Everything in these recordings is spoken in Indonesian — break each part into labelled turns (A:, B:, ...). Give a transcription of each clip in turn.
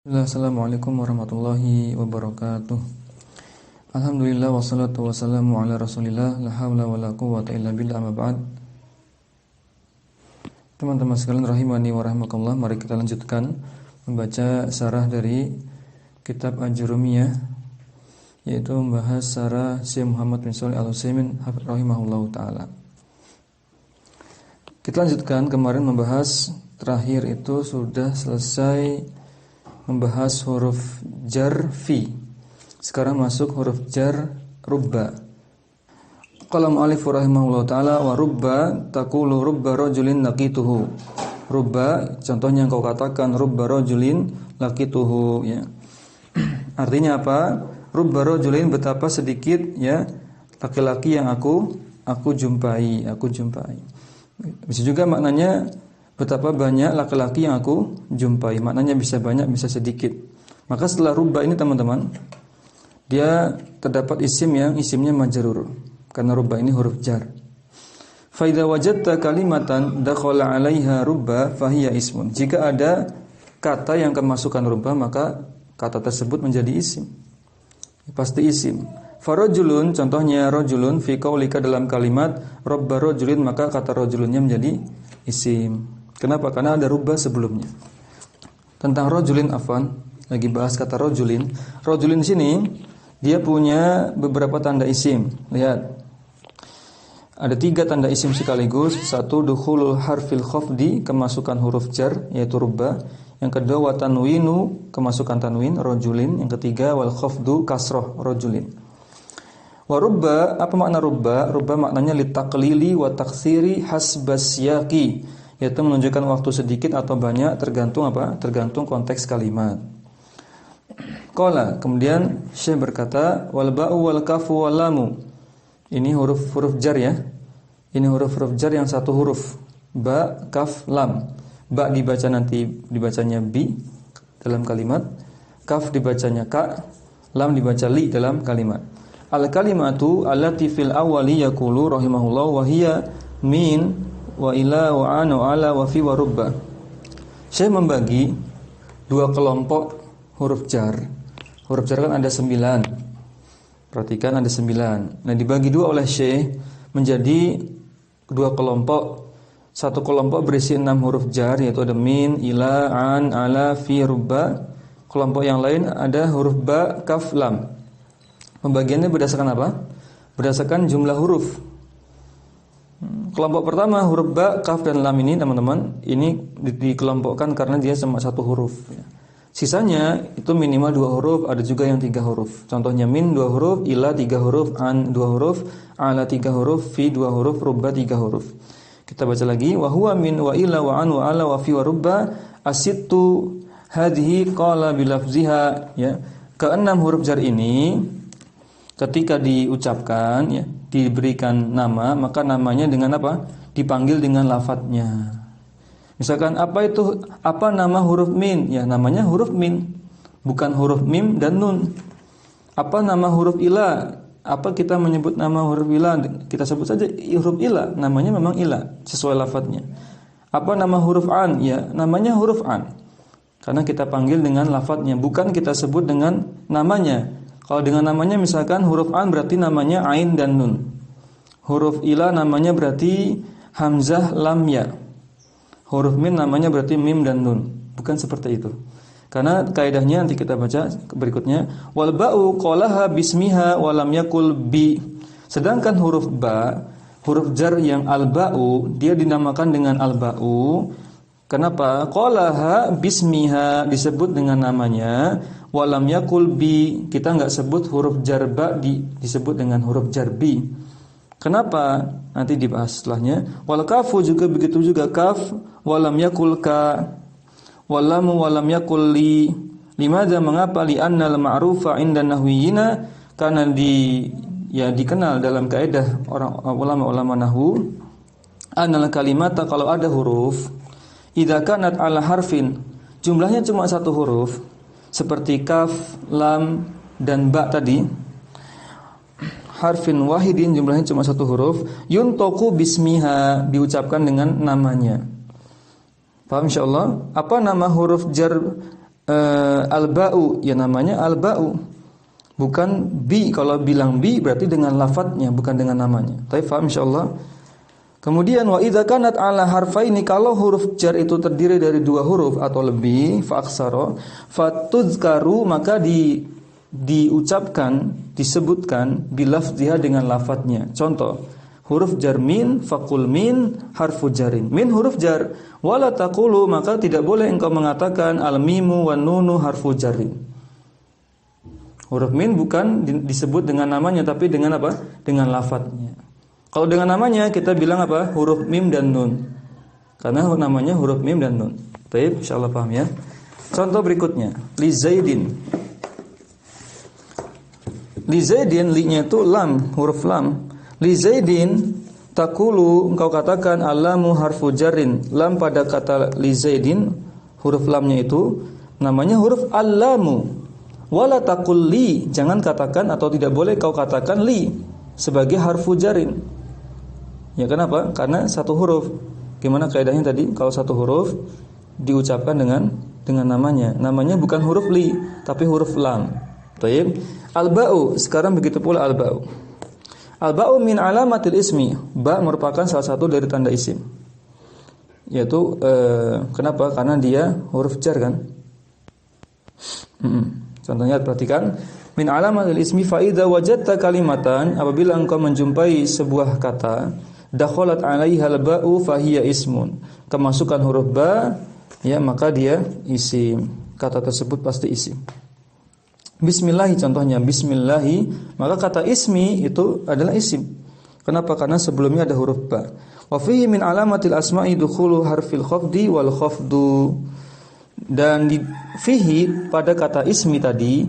A: Assalamualaikum warahmatullahi wabarakatuh. Alhamdulillah wassalatu wassalamu ala Rasulillah la haula wala quwwata illa billah amma ba'd. Teman-teman sekalian rahimani wa rahimakumullah, mari kita lanjutkan membaca syarah dari kitab Al-Jurumiyah, yaitu membahas syarah Syekh Muhammad bin Shalih Al-Utsaimin rahimahullahu taala. Kita lanjutkan, kemarin membahas terakhir itu sudah selesai membahas huruf jar fi. Sekarang masuk huruf jar rubba. Qala mu'allif rahimahullahu taala wa rubba taqulu rubba rajulin laqituhu. Rubba contohnya engkau katakan rubba rajulin laqituhu, ya. Artinya apa? Rubba rajulin, betapa sedikit, ya, laki-laki yang aku jumpai. Bisa juga maknanya betapa banyak laki-laki yang aku jumpai. Maknanya bisa banyak, bisa sedikit. Maka setelah rubba ini teman-teman, dia terdapat isim yang isimnya majrur, karena rubba ini huruf jar. Fa idza wajadta kalimatan dakhala 'alaiha rubba fahiya ismun. Jika ada kata yang kemasukan rubba, maka kata tersebut menjadi isim. Pasti isim. Farajulun, contohnya rajulun fi qaulika, dalam kalimat rabba rajulin, maka kata rajulunnya menjadi isim. Kenapa? Karena ada rubba sebelumnya. Tentang rajulin, afwan, lagi bahas kata rajulin. Rajulin sini dia punya beberapa tanda isim. Lihat. Ada 3 tanda isim sekaligus. 1, dukhulul harfil khafdi, kemasukan huruf jar yaitu rubba. Yang kedua, wa tanwinu, kemasukan tanwin rajulin. Yang ketiga, wal khafdu kasroh rajulin. Wa rubba, apa makna rubba? Rubba maknanya litaqlili wa taksiri hasbas siyaqi, yaitu menunjukkan waktu sedikit atau banyak, tergantung apa? Tergantung konteks kalimat. Qala, kemudian Syekh berkata, wal ba'u wal kafu wal lamu. Ini huruf jar, ya. Ini huruf jar yang satu huruf. Ba, kaf, lam. Ba dibacanya bi dalam kalimat, kaf dibacanya ka, lam dibaca li dalam kalimat. Al kalimatu allati fil awwali yaqulu rahimahullah wa hiya min wa ila wa an wa ala wa fi wa rubba. Syekh membagi 2 kelompok huruf jar. Huruf jar kan ada 9. Perhatikan ada 9. Nah, dibagi 2 oleh Syekh menjadi 2 kelompok. Satu kelompok berisi 6 huruf jar, yaitu ada min, ila, an, ala, fi, rubba. Kelompok yang lain ada huruf ba, kaf, lam. Pembagiannya berdasarkan apa? Berdasarkan jumlah huruf. Kelompok pertama huruf ba, kaf, dan lam ini teman-teman, ini dikelompokkan karena dia cuma 1 huruf, ya. Sisanya itu minimal 2 huruf, ada juga yang 3 huruf. Contohnya min 2 huruf, ila 3 huruf, an 2 huruf, ala 3 huruf, fi 2 huruf, rubba 3 huruf. Kita baca lagi, wa huwa min wa ila wa an wa ala wa fi wa rubba asittu hadhihi qala bilafziha, ya. Keenam huruf jar ini ketika diucapkan, ya, diberikan nama, maka namanya dengan apa? Dipanggil dengan lafadznya. Misalkan apa nama huruf min? Ya, namanya huruf min, bukan huruf mim dan nun. Apa nama huruf ila? Apa kita menyebut nama huruf ila? Kita sebut saja huruf ila, namanya memang ila sesuai lafadznya. Apa nama huruf an? Ya, namanya huruf an, karena kita panggil dengan lafadznya, bukan kita sebut dengan namanya. Kalau dengan namanya misalkan huruf an berarti namanya ain dan nun. Huruf ila namanya berarti hamzah, lam, ya. Huruf min namanya berarti mim dan nun. Bukan seperti itu. Karena kaidahnya nanti kita baca berikutnya. Wal ba'u qalaha bismiha wa lam yakul bi. Sedangkan huruf ba, huruf jar yang al ba'u, dia dinamakan dengan al ba'u. Kenapa? Qalaha bismiha, disebut dengan namanya. Walam yakul bi, kita enggak sebut huruf jar ba, disebut dengan huruf jar bi. Kenapa? Nanti dibahas setelahnya. Wal kafu juga begitu juga, kaf, walam yakul ka, walamu walam yakul li. Limadza, mengapa? Li annal ma'rufa 'inda nahwiyina, karena dikenal dalam kaidah orang ulama-ulama nahwu, annal kalimata, kalau ada huruf, idza kanat ala harfin, jumlahnya cuma 1 huruf, seperti kaf, lam, dan ba tadi, harfin wahidin, jumlahnya cuma 1 huruf, yuntoku bismiha, diucapkan dengan namanya. Paham insyaallah? Apa nama huruf jar al-ba'u, ya namanya al-ba'u. Bukan bi, kalau bilang bi berarti dengan lafadznya, bukan dengan namanya. Tapi paham insyaallah. Kemudian wa idza kanat ala harfaini, kalau huruf jar itu terdiri dari 2 huruf atau lebih, fa aksara, fatuzkaru, maka diucapkan, disebutkan bilafziha dengan lafadznya. Contoh, huruf jar min, faqul min harfu jarin. Min huruf jar, wala taqulu, maka tidak boleh engkau mengatakan al mimu wan nunu harfu jarin. Huruf min bukan disebut dengan namanya, tapi dengan apa? Dengan lafadznya. Kalau dengan namanya kita bilang apa? Huruf mim dan nun. Karena namanya huruf mim dan nun. Baik, insyaallah paham ya. Contoh berikutnya, li Zaidin. Li Zaidin, li-nya itu lam, huruf lam. Li Zaidin takulu, engkau katakan alamu harfu jarrin. Lam pada kata li Zaidin, huruf lamnya itu namanya huruf allamu. Wala taqul li, jangan katakan atau tidak boleh kau katakan li sebagai harfu jarrin. Ya kenapa? Karena satu huruf. Gimana kaidahnya tadi? Kalau satu huruf diucapkan dengan namanya. Namanya bukan huruf li, tapi huruf lam. Baik. Al-ba'u, sekarang begitu pula al-ba'u. Al-ba'u min alamatil ismi. Ba merupakan salah satu dari tanda isim. Yaitu kenapa? Karena dia huruf jar kan? Contohnya perhatikan, min alamatil ismi fa idza wajadta kalimatan, apabila engkau menjumpai sebuah kata, dakhalat 'alaiha al-ba'u fa hiya ismun. Kemasukan huruf ba, ya maka dia isim. Kata tersebut pasti isim. Bismillahi contohnya, bismillahi, maka kata ismi itu adalah isim. Kenapa? Karena sebelumnya ada huruf ba. Wa fihi min alamatil asma'i dukhulu harfil khafdi wal khafdu. Dan di fihi pada kata ismi tadi,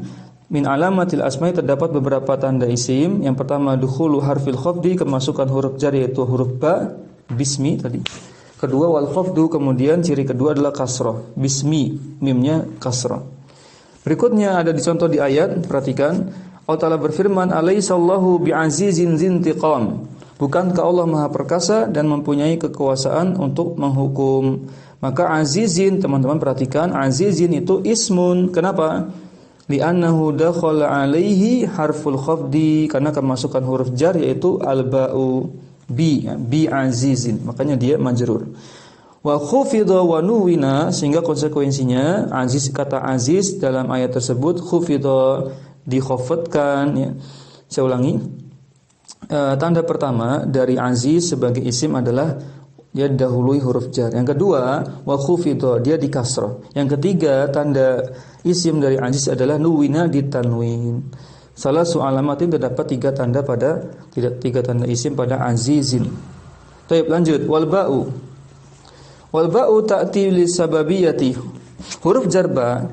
A: min alamatil asma'i terdapat beberapa tanda isim. Yang pertama dukhulu harfil khafdi, kemasukan huruf jar yaitu huruf ba, bismi tadi. Kedua wal khafdu, kemudian ciri kedua adalah kasrah. Bismi, mimnya kasrah. Berikutnya ada dicontoh di ayat, perhatikan. Allah Ta'ala berfirman, alaihissallahu bi'azizin zintiqam. Bukankah Allah maha perkasa dan mempunyai kekuasaan untuk menghukum. Maka azizin, teman-teman perhatikan, azizin itu ismun. Kenapa? Li'annahu dakhala alaihi harful khafdi, karena kemasukan huruf jar yaitu al-ba'u, bi azizin, makanya dia majrur. Wa khufidha wa nuwina, sehingga konsekuensinya aziz, kata aziz dalam ayat tersebut khufidha, dikhafadkan ya. Saya ulangi. Tanda pertama dari aziz sebagai isim adalah dia dahului huruf jar. Yang kedua, wa khufidha, dia di kasrah. Yang ketiga, tanda isim dari aziz adalah nuwina ditanwin. Salah satu alamatin terdapat 3 tanda pada 3 tanda isim pada azizin. Baik, lanjut. Wal ba'u. Wal ba'u ta'ti li sababiyati. Huruf jar ba,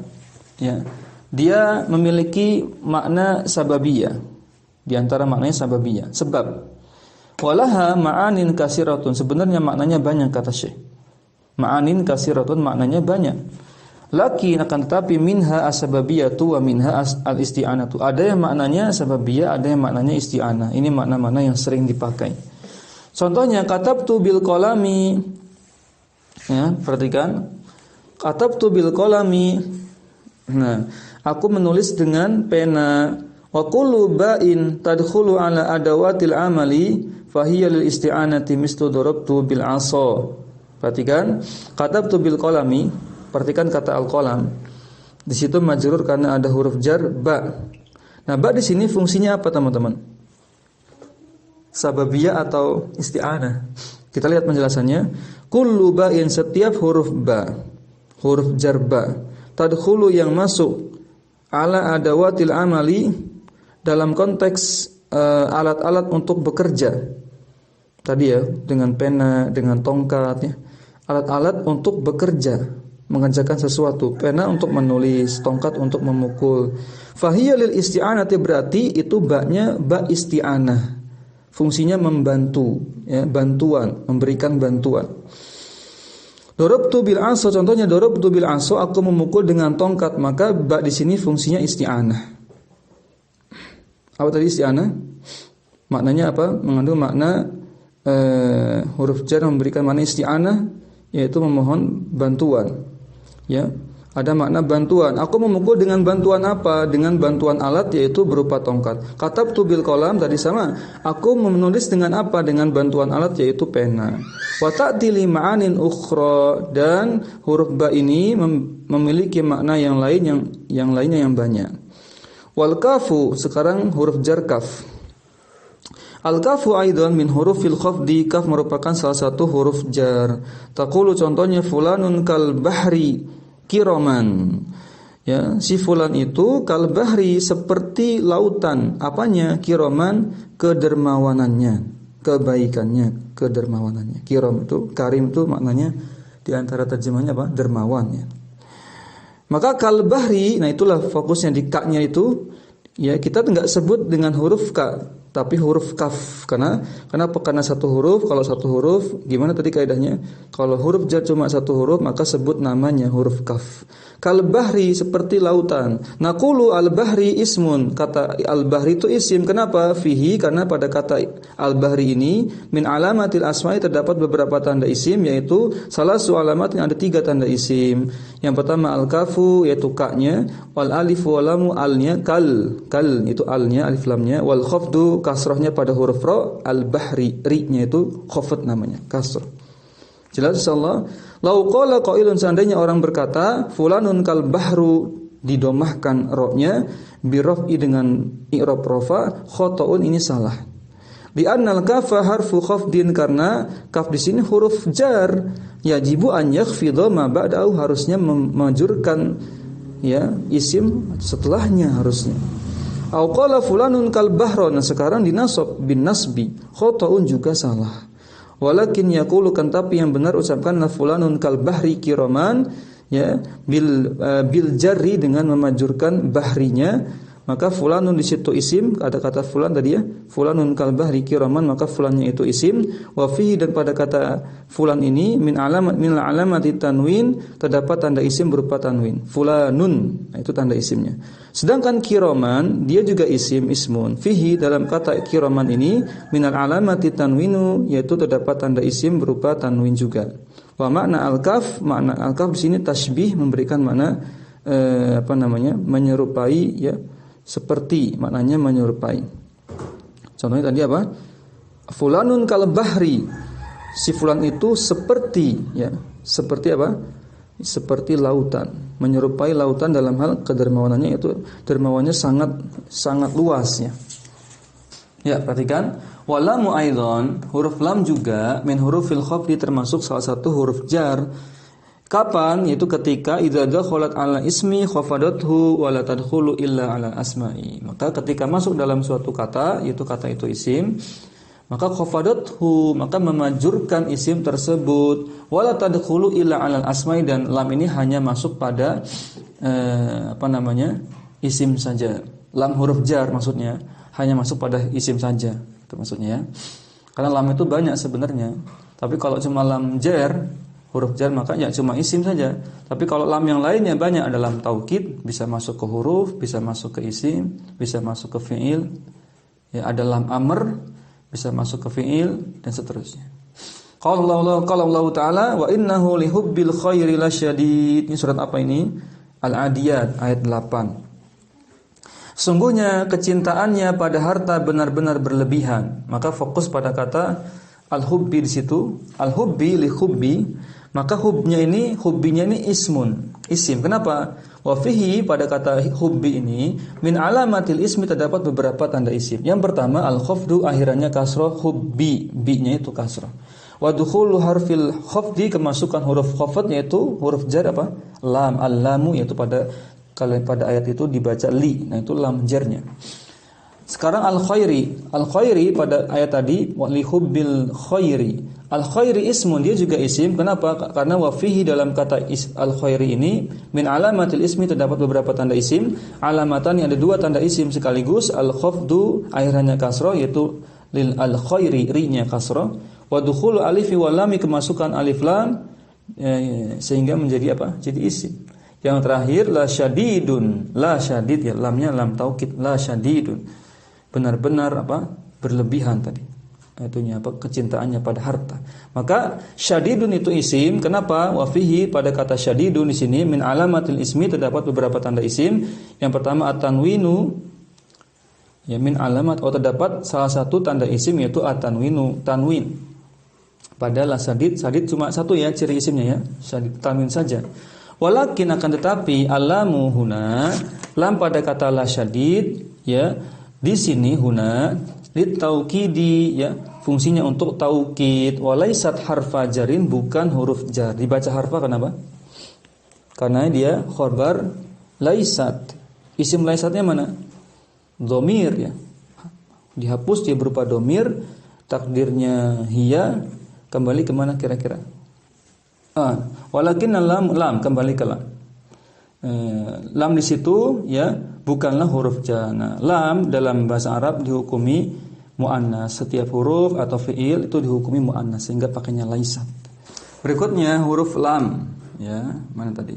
A: ya, dia memiliki makna sababiyah. Di antara maknanya sababiyah, sebab. Walaha ma'anin kasiratun, sebenarnya maknanya banyak kata Syekh. Ma'anin kasiratun maknanya banyak. Lakin akan tetapi minha as-sababiyatu wa minha al-isti'anatu. Ada yang maknanya sababiyah, ada yang maknanya isti'anah. Ini makna-makna yang sering dipakai. Contohnya katabtu bil qalami. Ya, perhatikan. Katabtu bil qalami. Nah, aku menulis dengan pena. Wa kullu ba'in tadkhulu ala adawatil amali fahiya lil isti'anati mislu darabtu bil 'asa. Perhatikan, katabtu bil qalami. Perhatikan kata al-qalam. Di situ majrur karena ada huruf jar ba. Nah, ba di sini fungsinya apa, teman-teman? Sababiyah atau isti'anah? Kita lihat penjelasannya. Kullu ba'in, setiap huruf ba, huruf jar ba, tadkhulu yang masuk ala adawatil amali, dalam konteks alat-alat untuk bekerja. Tadi ya, dengan pena, dengan tongkat ya. Alat-alat untuk bekerja, mengerjakan sesuatu. Pena untuk menulis, tongkat untuk memukul. Fahiya lil isti'anati, berarti itu ba-nya ba isti'anah. Fungsinya membantu, ya, bantuan, memberikan bantuan. Darabtu bil 'asa, contohnya darabtu bil 'asa, aku memukul dengan tongkat, maka ba di sini fungsinya isti'anah. Apa tadi isti'anah? Maknanya apa? Mengandung makna huruf jar memberikan makna isti'anah, yaitu memohon bantuan. Ya. Ada makna bantuan. Aku memukul dengan bantuan apa? Dengan bantuan alat, yaitu berupa tongkat. Katabtu bil qalam tadi sama. Aku menulis dengan apa? Dengan bantuan alat, yaitu pena. Wa ta'ti li ma'anin ukhra, dan huruf ba ini memiliki makna yang lainnya yang banyak. Wal kafu, sekarang huruf jar kaf. Al kafu aidan min hurufil khafdi. Kaf merupakan salah satu huruf jar. Taqulu, contohnya, fulanun kal bahri kiraman. Ya, si fulan itu kal bahri, seperti lautan. Apanya? Kiraman, kedermawanannya, kebaikannya, kedermawanannya. Kiram itu, karim itu maknanya di antara terjemahnya apa? Dermawan, ya. Maka kal bahri, nah itulah fokusnya di ka-nya itu. Ya, kita enggak sebut dengan huruf ka, tapi huruf kaf. Kenapa? Karena satu huruf. Kalau satu huruf, gimana tadi kaidahnya? Kalau huruf jar cuma satu huruf, maka sebut namanya huruf kaf. Kal bahri, seperti lautan. Naqulu al bahri ismun. Kata al bahri itu isim. Kenapa? Fihi, karena pada kata al bahri ini min alamatil asma'i, terdapat beberapa tanda isim, yaitu salah su alamat, yang ada 3 tanda isim. Yang pertama al kafu, yaitu ka-nya, wal alif wal lamu, alnya, kal itu alnya, alif lamnya, wal khafdu, kasrahnya pada huruf ra, al bahri, ri-nya itu khafat namanya, kasrah. Jelas insyaallah. Lau qala qailun, seandainya orang berkata fulanun kal bahru, didomahkan ra-nya, bi raf'i, dengan i'rab rafa, khata'un, ini salah. Bi annal kafa harfu khafdin, karena kaf di sini huruf jar. Yajibu an yakhfidha ma ba'dahu, harusnya memajurkan ya isim setelahnya harusnya. Au qala fulanun kal bahron, sekarang dinasab bin nasbi, khata'un, juga salah. Walakin yaqulu, kan tapi yang benar ucapkanlah fulanun kal bahri kiraman, ya, bil jarri, dengan memajurkan bahrinya. Maka fulanun di situ isim, ada kata fulan tadi ya, fulanun kal bahri kiraman, maka fulannya itu isim. Wa fihi, dan pada kata fulan ini min alamati tanwin, terdapat tanda isim berupa tanwin. Fulanun, nah itu tanda isimnya. Sedangkan kiraman dia juga isim, ismun. Fihi, dalam kata kiraman ini min alamati tanwinu, yaitu terdapat tanda isim berupa tanwin juga. Wa makna al-kaf, makna al-kaf di sini tasbih, memberikan makna menyerupai, ya, seperti, maknanya menyerupai. Contohnya tadi apa? Fulanun kal bahri, si fulan itu seperti, ya, seperti apa? Seperti lautan, menyerupai lautan dalam hal kedermawanannya, itu dermawannya sangat luas, ya. Ya, perhatikan, walamu aidan, huruf lam juga min hurufil khafdi, termasuk salah satu huruf jar. Kapan? Yaitu ketika idza dakhalat ala ismi khafadathu wa la tadkhulu illa ala asma'i. Maka ketika masuk dalam suatu kata, yaitu kata itu isim, maka khafadathu, maka memajurkan isim tersebut, wa la tadkhulu illa ala asma'i, dan lam ini hanya masuk pada isim saja. Lam huruf jar maksudnya hanya masuk pada isim saja. Itu maksudnya, ya. Karena lam itu banyak sebenarnya. Tapi kalau cuma lam jar, huruf jar, maka ya cuma isim saja. Tapi kalau lam yang lainnya banyak, ada lam taukid, bisa masuk ke huruf, bisa masuk ke isim, bisa masuk ke fi'il. Ya, ada lam amr, bisa masuk ke fi'il, dan seterusnya. Qala Allah Ta'ala, wa innahu lihubbil khairi lasyadid. Ini surat apa ini? Al-Adiyat ayat 8. Sungguhnya kecintaannya pada harta benar-benar berlebihan. Maka fokus pada kata al-hubbi di situ. Al-hubbi li hubbi. Maka hubbinya ini ismun, isim. Kenapa? Wa fihi, pada kata hubbi ini min alamatil ismi, terdapat beberapa tanda isim. Yang pertama al-khafdu, akhirannya kasrah, hubbi, bi-nya itu kasrah. Wa dukhulu harfil khafdi, kemasukan huruf khafd, yaitu huruf jar apa? Lam, al-lamu, yaitu pada ayat itu dibaca li. Nah, itu lam jarnya. Sekarang al-khairi pada ayat tadi li hubbil khairi. Al-khairi ismun, dia juga isim. Kenapa? Karena wa fihi, dalam kata al-khairi ini min alamatil ismi, terdapat beberapa tanda isim. Alamatan, yang ada 2 tanda isim sekaligus. Al-khafdu, akhirannya kasrah, yaitu lil al-khairi, ri-nya kasrah. Wa dukhulu alifi wal lam, kemasukan alif lam, sehingga menjadi apa? Jadi isim. Yang terakhir la syadidun, la syadid, ya, lamnya lam taukid, la syadidun, benar-benar apa? Berlebihan tadi. itunya apa, kecintaannya pada harta. Maka syadidun itu isim. Kenapa? Wa fihi, pada kata syadidun di sini min alamatil ismi terdapat beberapa tanda isim. Yang pertama at-tanwinu, ya min alamat, terdapat salah satu tanda isim yaitu at-tanwinu, tanwin. Padahal sadid cuma satu ya ciri isimnya ya, syadid tanwin saja. Walakin akan tetapi alamu huna, lam pada kata la syadid ya di sini huna litaukidi ya, fungsinya untuk taukid. Walaisat harfa jarin, bukan huruf jar. Dibaca harfa kenapa? Karena dia khabar laisat. Isim laisatnya mana? Dhamir ya. Dihapus, dia berupa dhamir, takdirnya hiya, kembali ke mana kira-kira? Walakin lam kembali ke lam. Lam di situ ya bukanlah huruf jar. Nah, lam dalam bahasa Arab dihukumi muannas. Setiap huruf atau fiil itu dihukumi muannas sehingga pakainya laisat. Berikutnya huruf lam ya, mana tadi?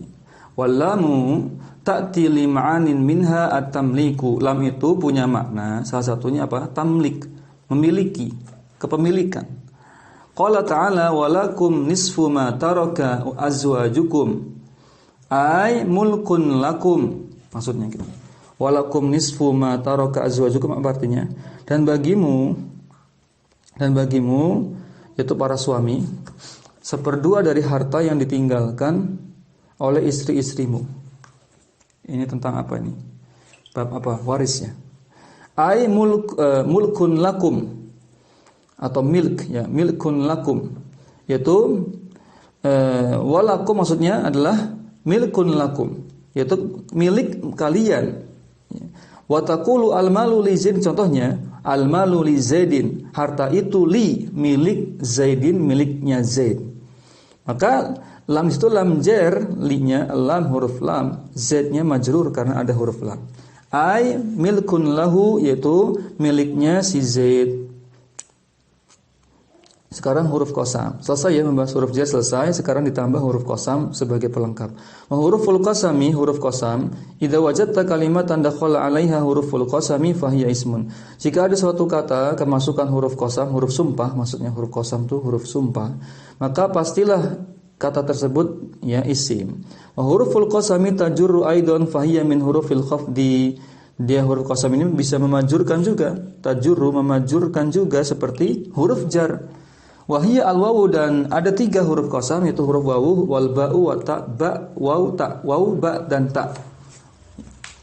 A: Wallamu ta'ti li ma'anin minha at-tamliku. Lam itu punya makna, salah satunya apa? Tamlik, memiliki, kepemilikan. Qala ta'ala walakum nisfu ma taraka azwajukum ay mulkun lakum. Maksudnya gitu. Walakum nisfu ma taraka azwajukum, apa artinya? Dan bagimu yaitu para suami, seperdua dari harta yang ditinggalkan oleh istri-istrimu. Ini tentang apa ini? Bab apa? Waris ya. Ay mulkun lakum, atau milk ya, milkun lakum, yaitu walakum maksudnya adalah milkun lakum, yaitu milik kalian. Wa taqulu al-malu li Zaid, contohnya al-malu li Zaidin, harta itu li, milik Zaidin, miliknya Zaid. Maka lam itu lam jar, li-nya lam huruf lam, Zaid-nya majrur karena ada huruf lam. Ai milkun lahu, yaitu miliknya si Zaid. Sekarang huruf qasam. Selesai ya membahas huruf jar, selesai. Sekarang ditambah huruf qasam sebagai pelengkap. Huruful qasami, huruf qasam, idza wajadta kalimatan dakhala 'alaiha huruful qasami fahiya ismun. Jika ada suatu kata kemasukan huruf qasam, huruf sumpah, maksudnya huruf qasam itu huruf sumpah, maka pastilah kata tersebut ya isim. Huruful qasami tajurru aidan fahiya min hurufil khafdi. Dia huruf qasam ini bisa memajurkan juga, tajurru memajurkan juga seperti huruf jar. Wahia al-wawu, dan ada 3 huruf qasam, yaitu huruf wawu, wal ba'u, wa ta, ba, waw, ta, waw, ba, dan ta.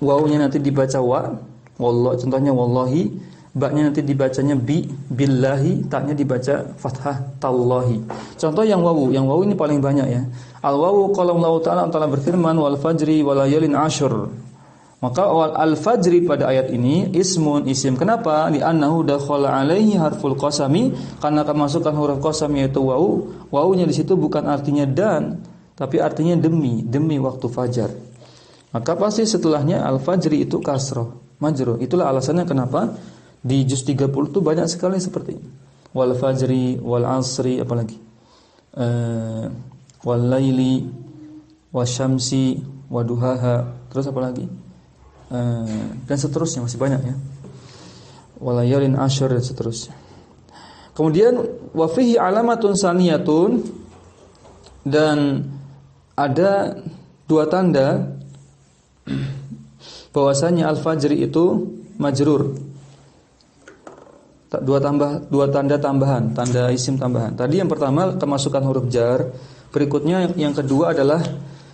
A: Wawunya nanti dibaca wa, wallah, contohnya wallahi. Ba-nya nanti dibacanya bi, billahi. Ta-nya dibaca fathah, tallahi. Contoh yang wawu ini paling banyak ya. Al-wawu qala Allah Ta'ala telah berfirman wal fajri wa layalin ashur. Maka al-fajri pada ayat ini ismun, isim. Kenapa? Li'annahu dakhala 'alaihi harful qasami, karena kemasukan huruf qasam yaitu wawu. Wawunya di situ bukan artinya dan, tapi artinya demi waktu fajar. Maka pasti setelahnya al-fajri itu kasrah, majrur. Itulah alasannya kenapa di juz 30 itu banyak sekali seperti ini. Wal fajri, wal asri, apalagi? Wal laili, wasyamsi, waduhaha. Terus apa lagi? Dan seterusnya, masih banyak ya. Walayalin asyr, dan seterusnya. Kemudian wa fihi alamatun saniyatun, dan ada 2 tanda bahwasanya al-fajri itu majrur. 2 tanda tambahan, tanda isim tambahan. Tadi yang pertama kemasukan huruf jar, berikutnya yang kedua adalah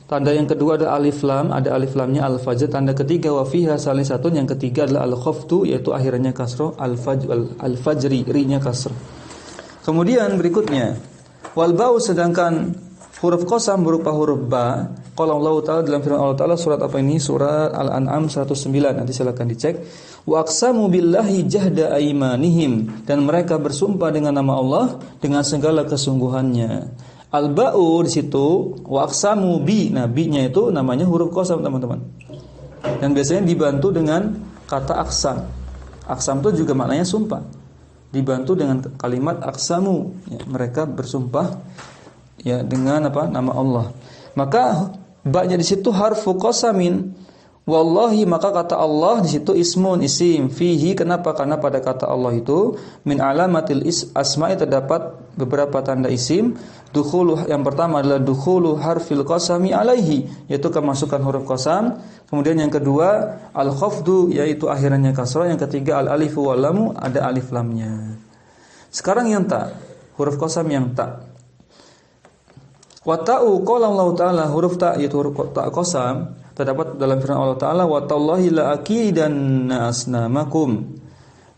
A: tanda yang kedua ada alif lam, ada alif lamnya al-fajr. Tanda ketiga wa fiha salisatun, yang ketiga adalah al-khaftu, yaitu akhirannya kasrah, al-fajri, ri-nya kasrah. Kemudian berikutnya wal ba'u, sedangkan huruf qasam berupa huruf ba. Qala Allah Ta'ala, dalam firman Allah Ta'ala, surat apa ini? Surat Al-An'am 109. Nanti silakan dicek. Wa aqsamu billahi jahda aimanihim, dan mereka bersumpah dengan nama Allah dengan segala kesungguhannya. Al-ba'u di situ wa aqsamu bi. Nah, bi-nya itu namanya huruf qasam, teman-teman. Dan biasanya dibantu dengan kata aqsam. Aqsam itu juga maknanya sumpah. Dibantu dengan kalimat aqsamu. Ya, mereka bersumpah ya dengan apa? Nama Allah. Maka ba-nya di situ harfu qasamin
B: Wallahi, maka kata Allah di situ ismun isim fihi. Kenapa? Karena pada kata Allah itu min alamatil asma'i terdapat beberapa tanda isim. Dukhulu, yang pertama adalah dukhulu harfil qasami alaihi, yaitu kemasukan huruf qasam. Kemudian yang kedua al khafdu, yaitu akhirannya kasrah. Yang ketiga al alifu wal lamu, ada alif lamnya. Sekarang yang ta, huruf qasam yang ta. Wa ta'u qala Allah Ta'ala, huruf ta yaitu huruf ta qasam terdapat dalam firman Allah Ta'ala, wa tallahi la aqidanna asnamakum.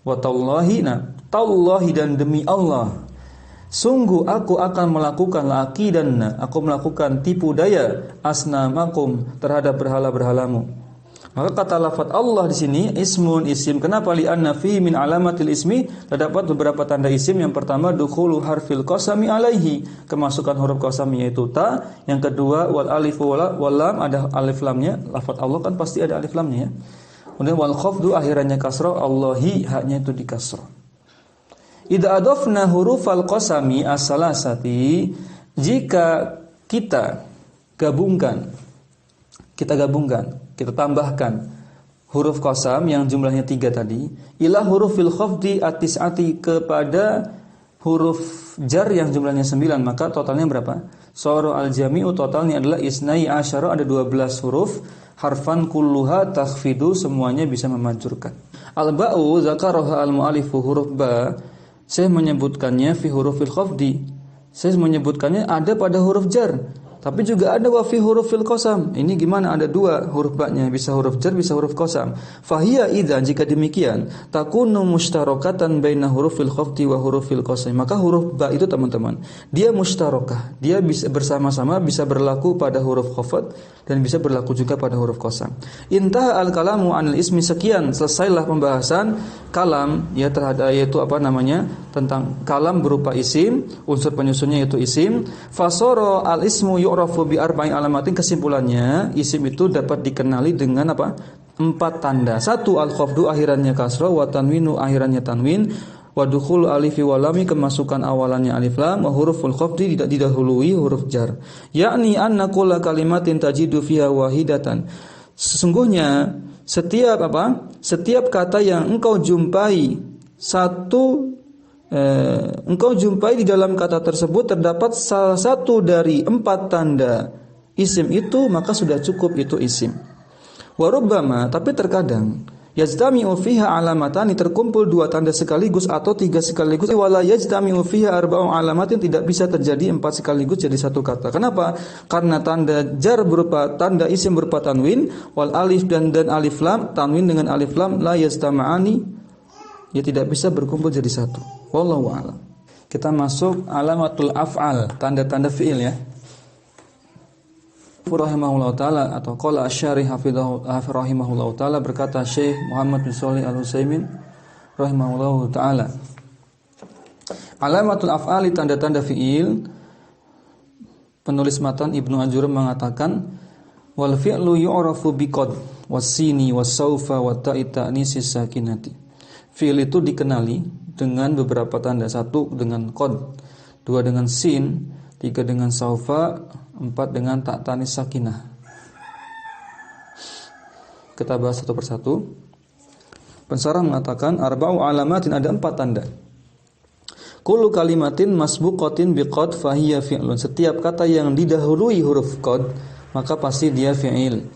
B: Wa tallahi, tallahi, dan demi Allah, sungguh aku akan melakukan la aqidanna, aku melakukan tipu daya asnamakum, terhadap berhala-berhalamu. Maka kata lafaz Allah di sini ismun isim. Kenapa? Li'anna fi min alamatil ismi, terdapat beberapa tanda isim. Yang pertama dukhulu harfil qasami alaihi, kemasukan huruf qasam yaitu ta. Yang kedua wal alifu wal lam, ada alif lamnya. Lafaz Allah kan pasti ada alif lamnya ya. Kemudian wal khafdu, akhirannya kasrah. Allahi, haknya itu di kasrah. Idza adafna hurufal qasami as-salasati, jika kita gabungkan, kita tambahkan huruf qasam yang jumlahnya 3 tadi, ila hurufil khafdi at-tis'ati, kepada huruf jar yang jumlahnya 9, maka totalnya berapa? Sara al-jami'u, totalnya adalah isnai asyara, ada 12 huruf. Harfan kulluha takhfidu, semuanya bisa memanjurkan. Al-ba'u zakaraha al-mu'alifu, huruf ba saya menyebutkannya fi hurufil khafdi, saya menyebutkannya ada pada huruf jar. Tapi juga ada wa fi hurufil qasam. Ini gimana? Ada 2 huruf ba-nya, bisa huruf jar, bisa huruf qasam. Fahiya idza, jika demikian, takunu mustarakatan baina hurufil khafdi wa hurufil qasam. Maka huruf ba itu teman-teman, dia mustarakah, dia bisa bersama-sama, bisa berlaku pada huruf khafd dan bisa berlaku juga pada huruf qasam. Intaha al-kalamu anil ismi, sekian, selesailah pembahasan kalam ya terhadap, yaitu tentang kalam berupa isim, unsur penyusunnya yaitu isim. Fasara al-ismu yu'rafu bi arba'in alamatin, kesimpulannya isim itu dapat dikenali dengan 4 tanda. 1, al-khafdu, akhirannya kasrah, wa tanwinu, akhirannya tanwin, wa dukhul alifi wa lami, kemasukan awalannya alif lam, wa huruful khafdi, tidak didahului huruf jar. Yakni anna kulla kalimatin tajidu fiha wahidatan, sesungguhnya setiap kata yang engkau jumpai engkau jumpai di dalam kata tersebut terdapat salah satu dari 4 tanda isim itu, maka sudah cukup itu isim. Wa rubbama, tapi terkadang, yajtami'u fiha alamatani, terkumpul 2 tanda sekaligus atau 3 sekaligus. Wala yajtami'u fiha arba'u alamatin, tidak bisa terjadi 4 sekaligus jadi satu kata. Kenapa? Karena tanda jar berupa tanda isim berupa tanwin, wal alif dan alif lam, tanwin dengan alif lam, la yajtama'ani, ya tidak bisa berkumpul jadi satu. Wallahu a'lam. Kita masuk alamatul af'al, tanda-tanda fi'il ya. Rahimahullah ta'ala, atau qala asy-syarih rahimahullah ta'ala, berkata Syekh Muhammad bin Shalih Al-Utsaimin rahimahullah ta'ala, alamatul af'ali, tanda-tanda fi'il. Penulis matan Ibnu Ajur mengatakan, wal fi'lu yu'rafu biqad was-sini was-saufa wa ta'i ta'nisi sakinati. Fi'il itu dikenali dengan beberapa tanda. 1 dengan qad, 2 dengan sin, 3 dengan saufa, 4 dengan ta' tanis sakinah. Kita bahas satu persatu. Pensarah mengatakan arba'u alamatin, ada 4 tanda. Kullu kalimatin masbuqatin biqad fahiya fi'lun, setiap kata yang didahului huruf qad maka pasti dia fi'il.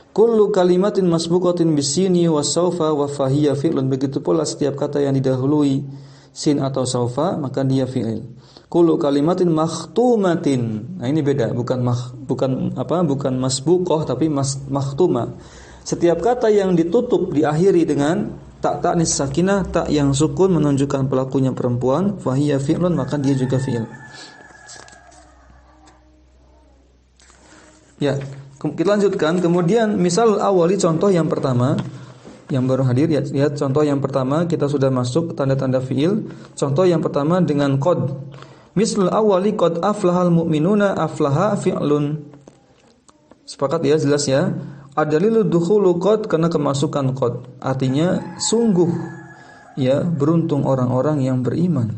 B: Kullu kalimatin masbuqatin bisini wasaufa wa fahiya fi'lun, begitu pula setiap kata yang didahului sin atau saufa maka dia fi'il. Kullu kalimatin makhtumatin, nah ini beda, bukan masbuqah tapi makhtuma. Setiap kata yang ditutup diakhiri dengan ta' ta'nis sakinah, ta' yang sukun menunjukkan pelakunya perempuan, fahiya fi'lun, maka dia juga fi'il. Ya, kita lanjutkan. Kemudian misal awali, contoh yang pertama yang baru hadir, lihat contoh yang pertama, kita sudah masuk tanda-tanda fi'il. Contoh yang pertama dengan qad. Misal awali qad aflahal mu'minuna, aflaha fi'lun. Sepakat ya, jelas ya. Adalilu dukhulu qad, karena kemasukan qad, artinya sungguh ya beruntung orang-orang yang beriman.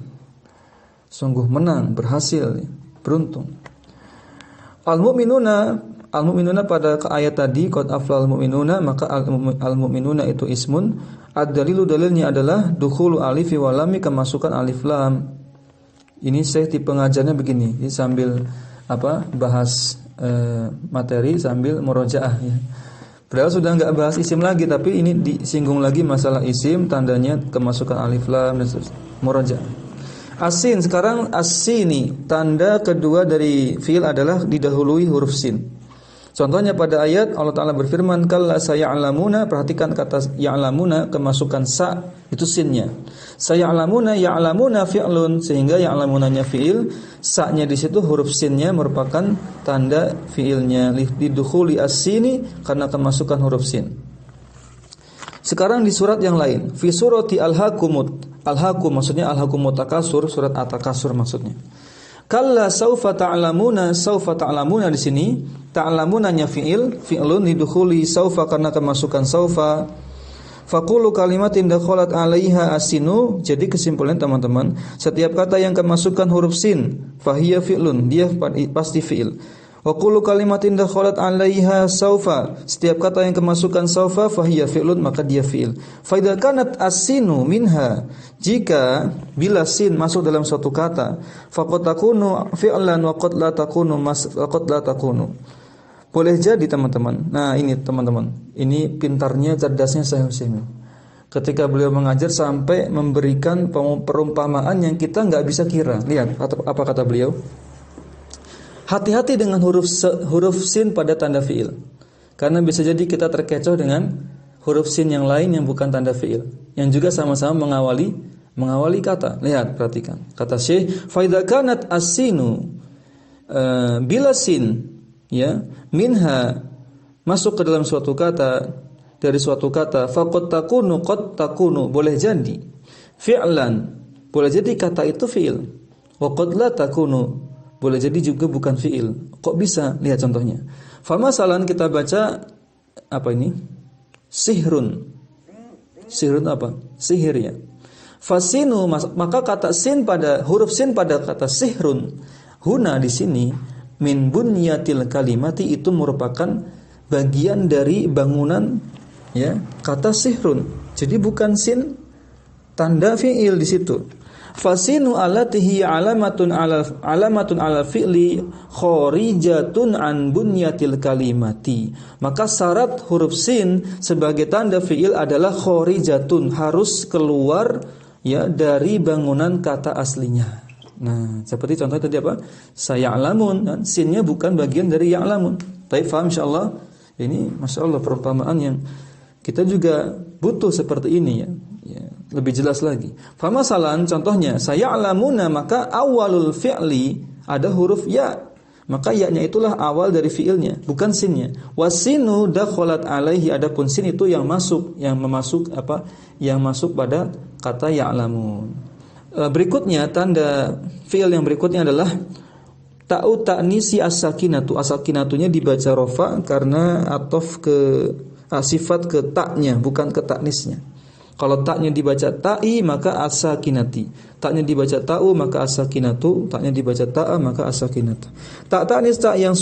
B: Sungguh menang, berhasil, beruntung. Al-mu'minuna Al-mu'minuna pada ayat tadi qad aflal mu'minuna, maka al-mu'minuna itu ismun. Ad-dalilu dalilnya adalah dukhulu alifi wa lam, kemasukan alif lam. Ini saya di pengajarnya begini, ini sambil bahas materi sambil murojaah ya. Padahal sudah enggak bahas isim lagi, tapi ini disinggung lagi masalah isim, tandanya kemasukan alif lam dan seterusnya. Murojaah. Asin, sekarang as-sini, tanda kedua dari fiil adalah didahului huruf sin. Contohnya pada ayat Allah Ta'ala berfirman, kalla saya'lamuna, perhatikan kata ya'lamuna, kemasukan sa, itu sinnya. Saya'lamuna, ya'lamuna fi'lun, sehingga ya'lamunanya fi'il, sa-nya di situ huruf sinnya merupakan tanda fi'ilnya. Lidukhuli as-sini, karena kemasukan huruf sin. Sekarang di surat yang lain, fi surati al-hakumut, al-hakum maksudnya al-hakumut takasur, surat at-takasur maksudnya. Kalla saufa ta'lamuna, saufa ta'lamuna di sini ta'lamunanya fi'lun lidukhuli saufa, karena kemasukan saufa. Faqulu kalimatin dakhalat 'alaiha asinu. Jadi kesimpulan teman-teman, setiap kata yang kemasukan huruf sin fahiya fi'lun, dia pasti fi'il. Wa qulu kalimatin dakhalat 'alaiha saufa, setiap kata yang kemasukan saufa fahiya fi'lun, maka dia fi'il. Fa idza kanat as-sinu minha, jika bila sin masuk dalam suatu kata, faqad takunu fi'lan wa qad la takunu qad la takunu. Boleh jadi teman-teman. Nah, ini teman-teman, ini pintarnya, cerdasnya Syekh Utsaimin. Ketika beliau mengajar sampai memberikan perumpamaan yang kita enggak bisa kira. Lihat apa kata beliau. Hati-hati dengan huruf sin pada tanda fi'il. Karena bisa jadi kita terkecoh dengan huruf sin yang lain yang bukan tanda fi'il, yang juga sama-sama mengawali kata. Lihat, perhatikan. Kata Syekh, fa idza kanat as-sinu, bila sin ya minha masuk ke dalam suatu kata, dari suatu kata, faqad takunu qad takunu, boleh jadi fi'lan, boleh jadi kata itu fi'il. Wa qad la takunu, boleh jadi juga bukan fi'il. Kok bisa? Lihat contohnya. Famasalan kita baca apa ini? Sihrun. Sihrun apa? Sihir ya. Fasinu, maka kata sin pada huruf sin pada kata sihrun. Huna di sini min bunyatil kalimati, itu merupakan bagian dari bangunan ya kata sihrun. Jadi bukan sin tanda fi'il di situ. Fasinu allatihi alamatun ala fi'li kharijatun an bunyatil kalimati. Maka syarat huruf sin sebagai tanda fi'il adalah kharijatun, harus keluar ya dari bangunan kata aslinya. Nah, seperti contohnya tadi apa? Saya'lamun, sinnya bukan bagian dari ya'lamun. Baik, paham insyaallah. Ini masyaallah perumpamaan yang kita juga butuh seperti ini ya. Lebih jelas lagi. Famasalan, contohnya saya'lamuna, maka awalul fi'li ada huruf ya, maka ya-nya itulah awal dari fi'ilnya, bukan sinnya. Wasinu dakhalat alaihi, adapun sin itu yang masuk pada kata ya'lamun. Berikutnya tanda fi'il yang berikutnya adalah ta'u ta'nisi as-sakinatu. As-sakinatunya dibaca rafa karena ataf ke sifat ke ta'nya, bukan ke ta'nisnya. Kalau taknya dibaca ta'i maka as-sakinati. Taknya dibaca ta'u maka as-sakinatu. Taknya dibaca ta'a maka as-sakinatu. Tak ta'nis tak yang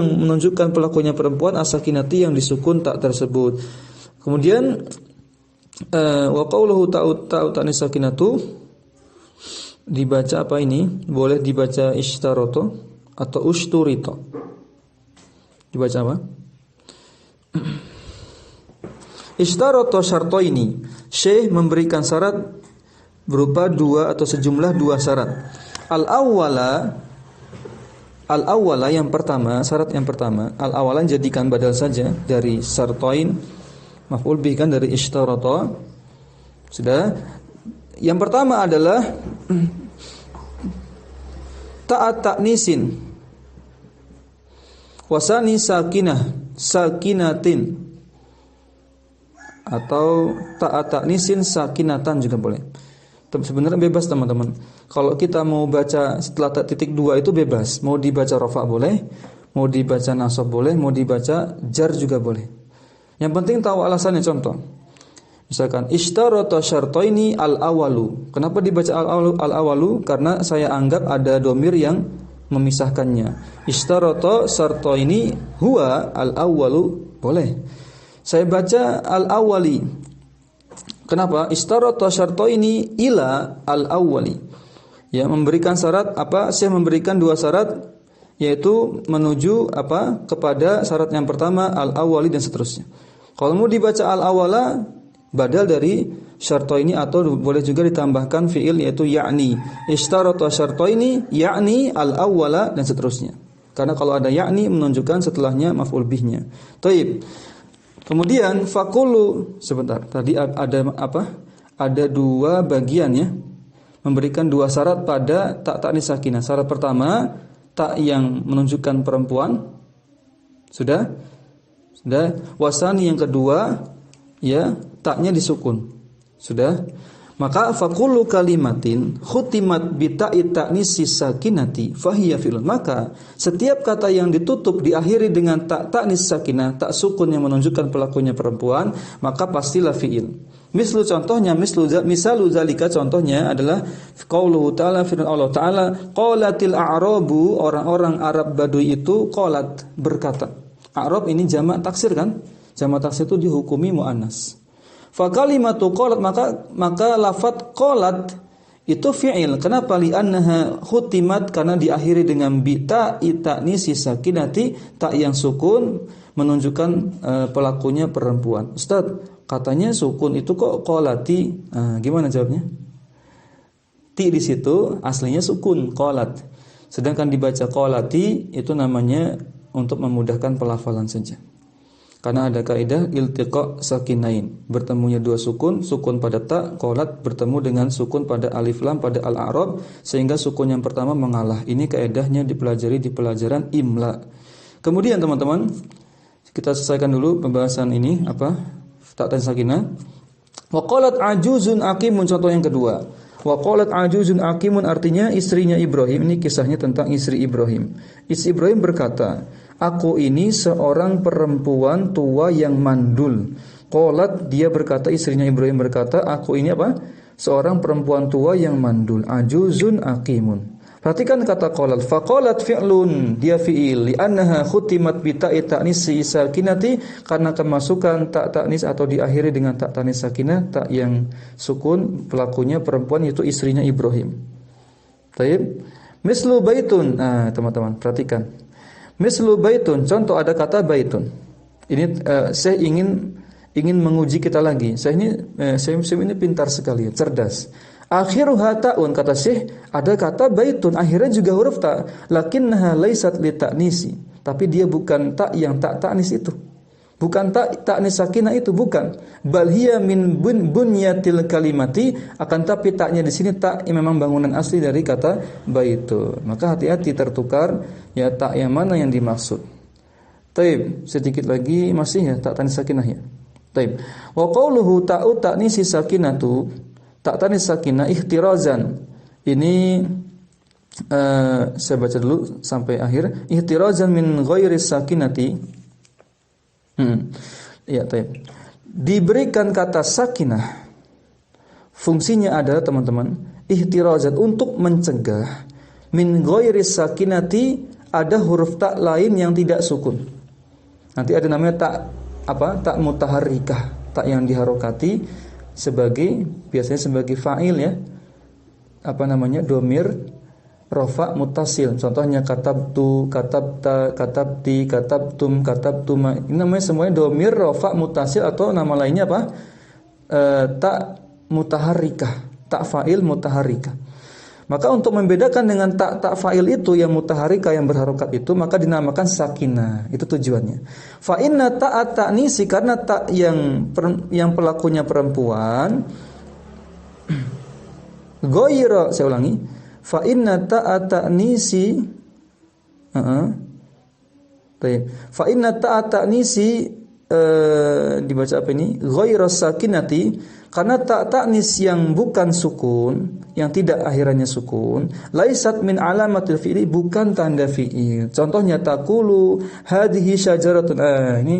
B: menunjukkan pelakunya perempuan, as-sakinati yang disukun tak tersebut. Kemudian wa qauluhu ta'u ta'nis sakinatu dibaca apa ini? Boleh dibaca ishtaroto atau ushturito. Dibaca apa? Ishtaroto syartoini. Syekh memberikan syarat berupa dua atau sejumlah dua syarat. Al-awwala yang pertama, syarat yang pertama, al-awwalan jadikan badal saja dari syartoin, maf'ul bih kan dari ishtaroto. Sudah. Yang pertama adalah ta'at ta'nisin wasani sakinatin, atau ta'at ta'nisin sakinatan juga boleh. Sebenarnya bebas teman-teman. Kalau kita mau baca setelah titik 2 itu bebas. Mau dibaca rafa boleh, mau dibaca nasab boleh, mau dibaca jar juga boleh. Yang penting tahu alasannya. Contoh, misalkan ishtarata syartaini al-awalu. Kenapa dibaca al-awalu? Karena saya anggap ada domir yang memisahkannya. Ishtarata syarto ini huwa al-awwalu, boleh. Saya baca al-awwali. Kenapa? Ishtarata syarto ini ila al-awwali. Ya, memberikan syarat apa? Saya memberikan dua syarat, yaitu menuju apa? Kepada syarat yang pertama al-awwali dan seterusnya. Kalau mau dibaca al-awwala, badal dari syarto ini, atau boleh juga ditambahkan fiil yaitu ya'ni. Ishtarata syarto ini ya'ni al-awwala dan seterusnya. Karena kalau ada ya'ni menunjukkan setelahnya maf'ul bihnya. Taib. Kemudian faqulu, sebentar. Tadi ada apa? Ada dua bagian ya. Memberikan dua syarat pada tak ta'nis sakinah. Syarat pertama, tak yang menunjukkan perempuan. Sudah? Sudah. Wasani yang kedua, ya, taknya disukun. Sudah? Maka faqulu kalimatin khutimat bi ta'i ta'nisi sakinati fahiya fi'lun. Maka setiap kata yang ditutup diakhiri dengan tak ta'nis sakinah, tak sukun yang menunjukkan pelakunya perempuan, maka pastilah fi'il. Mislu contohnya, misalu zalika contohnya adalah qauluhu ta'ala, firman Allah Ta'ala, qalatil a'rabu, orang-orang Arab Badui itu qalat, berkata. A'rab ini jamak taksir kan? Jamak taksir itu dihukumi muannas. Fa kalimatu qalat, maka lafaz qalat itu fi'il. Kenapa? Li'annaha khutimat, karena diakhiri dengan bi ta'i ta'nisi sakinati, tak yang sukun menunjukkan pelakunya perempuan. Ustaz, katanya sukun itu kok qalati. Gimana jawabnya? Ti di situ aslinya sukun qalat. Sedangkan dibaca qalati itu namanya untuk memudahkan pelafalan saja. Karena ada kaidah iltiqa sakinain, bertemunya dua sukun, sukun pada ta, qalat bertemu dengan sukun pada alif lam pada al-a'rab, sehingga sukun yang pertama mengalah. Ini kaidahnya dipelajari di pelajaran imla. Kemudian teman-teman, kita selesaikan dulu pembahasan ini apa? Tak ta'nis sakinah. Wa qalat ajuzun aqimun, contoh yang kedua. Wa qalat ajuzun aqimun artinya istrinya Ibrahim. Ini kisahnya tentang istri Ibrahim. Istri Ibrahim berkata, aku ini seorang perempuan tua yang mandul. Qalat, dia berkata, istrinya Ibrahim berkata, aku ini apa? Seorang perempuan tua yang mandul. Ajuzun aqimun. Perhatikan kata qalat. Faqalat fi'lun, dia fi'il. Li'annaha khutimat bi ta'i ta'nisi sakinati, karena kemasukan tak ta'nis atau diakhiri dengan tak ta'nis sakinah, tak yang sukun, pelakunya perempuan, yaitu istrinya Ibrahim. Taib. Mislu baitun. Teman-teman perhatikan. Mislu baitun, contoh ada kata baitun. Ini saya ingin menguji kita lagi. Saya ini pintar sekali, cerdas. Akhiruha ta'un, kata Syekh, ada kata baitun, akhirnya juga huruf ta, lakinnaha laysat li ta'nisi, tapi dia bukan tak yang tak ta'nis itu. Bukan tak ta'nis sakinah itu, bukan. Bal hiya min bunyatil kalimati, akan tapi taknya di sini tak yang memang bangunan asli dari kata baitun. Maka hati-hati tertukar ya, tak yang mana yang dimaksud. Taib, sedikit lagi masih ya tak ta'nis sakinah ya. Taib. Wa qauluhu ta'u ta'nisi sakinatu, tak ta'nis sakinah ihtirazan. Ini saya baca dulu sampai akhir. Ihtirazan min ghairi sakinati. Ya, taib. Diberikan kata sakinah, fungsinya adalah teman-teman ihtirazat, untuk mencegah min ghairi sakinati, ada huruf tak lain yang tidak sukun. Nanti ada namanya tak apa? Tak mutaharrikah, tak yang diharokati sebagai, biasanya sebagai fa'il ya. Apa namanya? Dhamir rafa muttasil. Contohnya katabtu, katabta, katabti, katabtum, katabtuma. Ini namanya semuanya dhamir rafa muttasil, atau nama lainnya apa? Tak mutaharrikah, tak fa'il mutaharrikah. Maka untuk membedakan dengan tak fa'il itu yang mutaharrikah, yang berharokat itu, maka dinamakan sakinah. Itu tujuannya. Fa inna ta'at ta'nisi, karena tak yang pelakunya perempuan. Ghaira, saya ulangi. Fa inna ta'at ta'nisi fa inna ta'at ta'nisi dibaca apa ini? Ghaira sakinati, karena tak ta'nis yang bukan sukun, yang tidak akhirannya sukun, laisat min alamatil fi'li, bukan tanda fi'il. Contohnya taqulu hadhihi syajaratun. Ini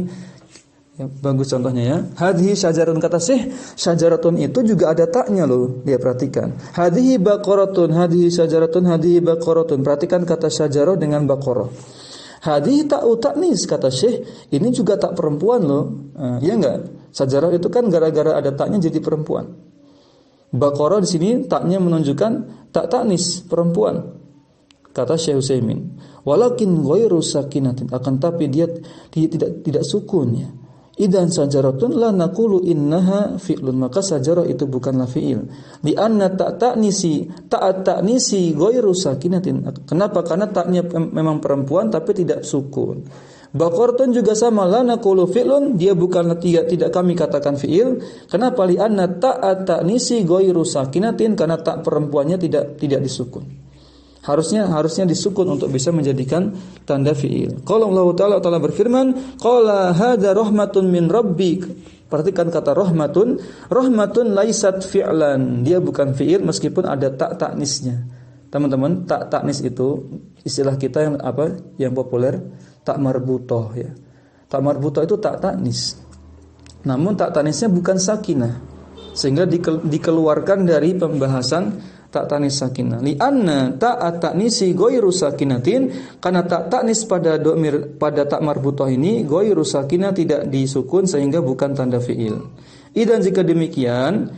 B: Ya, bagus contohnya ya. Hadhihi syajaratun, kata Syekh, syajaratun itu juga ada taknya loh. Dia perhatikan. Hadhihi baqaratun, hadhihi syajaratun, hadhihi baqaratun. Perhatikan kata syajarah dengan baqarah. Hadhihi ta'u ta'nis, kata Syekh, ini juga tak perempuan loh. Ya enggak? Syajarah itu kan gara-gara ada taknya jadi perempuan. Baqarah di sini taknya menunjukkan tak ta'nis, perempuan. Kata Syekh Utsaimin. Walakin ghairu sakinatin, akan tapi dia tidak sukun ya. Idan sajaratun la naqulu innaha fi'lun, maka sajarah itu bukanlah fi'il. Di anna ta'nisi ghairu sakinatin. Kenapa? Karena taknya memang perempuan tapi tidak sukun. Baqaratun juga sama, la naqulu fi'lun, dia bukanlah tidak kami katakan fi'il. Kenapa? Li anna ta'nisi ghairu sakinatin, karena tak perempuannya tidak disukun. Harusnya disukun untuk bisa menjadikan tanda fi'il. Qala Allah Ta'ala berfirman, qala hadza rahmatun min rabbik. Perhatikan kata rahmatun laisat fi'lan. Dia bukan fi'il meskipun ada tak ta'nisnya. Teman-teman, tak ta'nis itu istilah kita yang populer, tak marbutah ya. Tak marbutah itu tak ta'nis. Namun tak ta'nisnya bukan sakinah. Sehingga dikeluarkan dari pembahasan tak ta'nis sakinah. Li'anna ta'at ta'nisi ghairu sakinatin, karena tak ta'nis pada tak marbutah ini ghairu sakinah, tidak disukun sehingga bukan tanda fi'il. Idan jika demikian,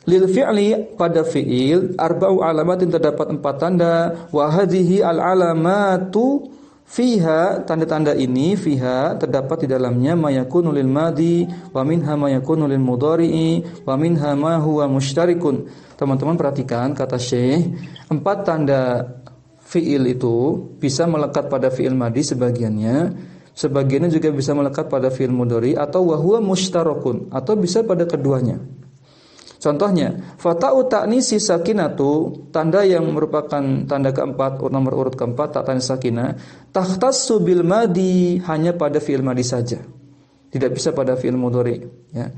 B: lil fi'li pada fi'il arba'u alamatin, terdapat 4 tanda, wa hadhihi al alamatu fiha, tanda-tanda ini fiha terdapat di dalamnya mayakunu lil madi wa minha mayakunu lil mudhari'i wa minha ma huwa mushtarikun. Teman-teman perhatikan kata Syekh, 4 tanda fi'il itu bisa melekat pada fi'il madi sebagiannya juga bisa melekat pada fi'il mudhari atau wa huwa mushtarakun, atau bisa pada keduanya. Contohnya, fata'u ta'nisi sakinatu, tanda yang merupakan tanda keempat, nomor urut keempat, tak ta'nis sakinah, takhtassu bil madi, hanya pada fi'il madi saja. Tidak bisa pada fi'il mudhari, ya.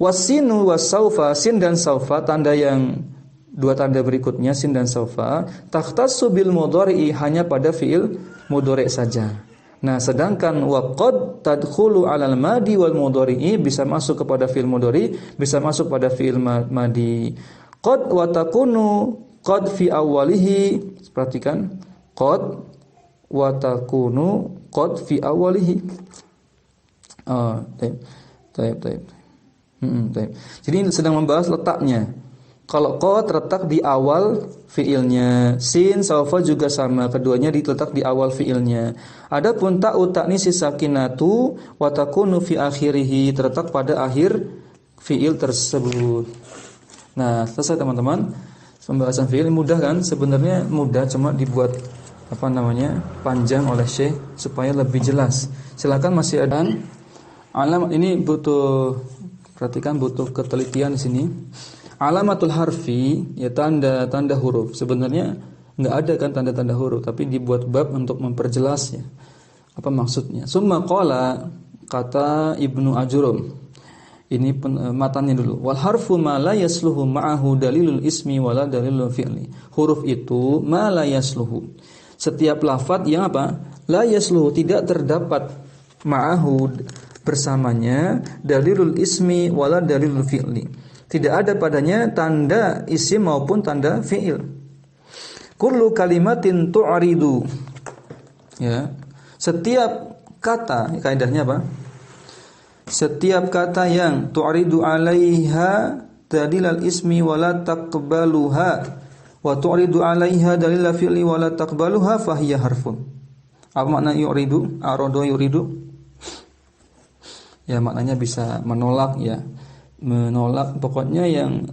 B: Wasinu wasaufa, sin dan saufa, tanda yang 2 tanda berikutnya, sin dan saufa, takhtassu bil mudhari, hanya pada fi'il mudhari saja. Nah, sedangkan waqad tadkhulu 'alal madi wal mudhari'i, bisa masuk kepada fi'il mudhari, bisa masuk pada fi'il madi. Qad wa takunu qad fi awwalihi, perhatikan, qad wa takunu qad fi awwalihi. Baik. Jadi sedang membahas letaknya. Kalau qad terletak di awal fiilnya, sin, saufa juga sama, keduanya diletak di awal fiilnya. Adapun ta'u ta'nisi sakinatu wa takunu fi akhirih, terletak pada akhir fiil tersebut. Nah, selesai teman-teman. Pembahasan fiil mudah kan? Sebenarnya mudah, cuma dibuat panjang oleh Syekh supaya lebih jelas. Silakan, masih ada alamat ini perhatikan butuh ketelitian di sini. Alamatul harfi, ya tanda huruf. Sebenarnya enggak ada kan tanda-tanda huruf, tapi dibuat bab untuk memperjelas ya. Apa maksudnya? Summa qala, kata Ibnu Ajurum. Ini matanya dulu. Wal harfu ma la yasluhu ma'ahu dalilul ismi wala dalilul fi'li. Huruf itu ma la yasluhu. Setiap lafaz yang la yasluhu, tidak terdapat ma'ahu, bersamanya, dalilul ismi wala dalilul fi'li. Tidak ada padanya tanda isim maupun tanda fi'il. Kullu kalimatin tu'ridu. Ya. Setiap kata, kaidahnya apa? Setiap kata yang tu'ridu 'alaiha dalilal ismi wala taqbaluha wa tu'ridu 'alaiha dalilal fi'li wala taqbaluha fahiya harfun. Apa makna yu'ridu? Arada yuridu? Ya, maknanya bisa menolak ya. Menolak, pokoknya yang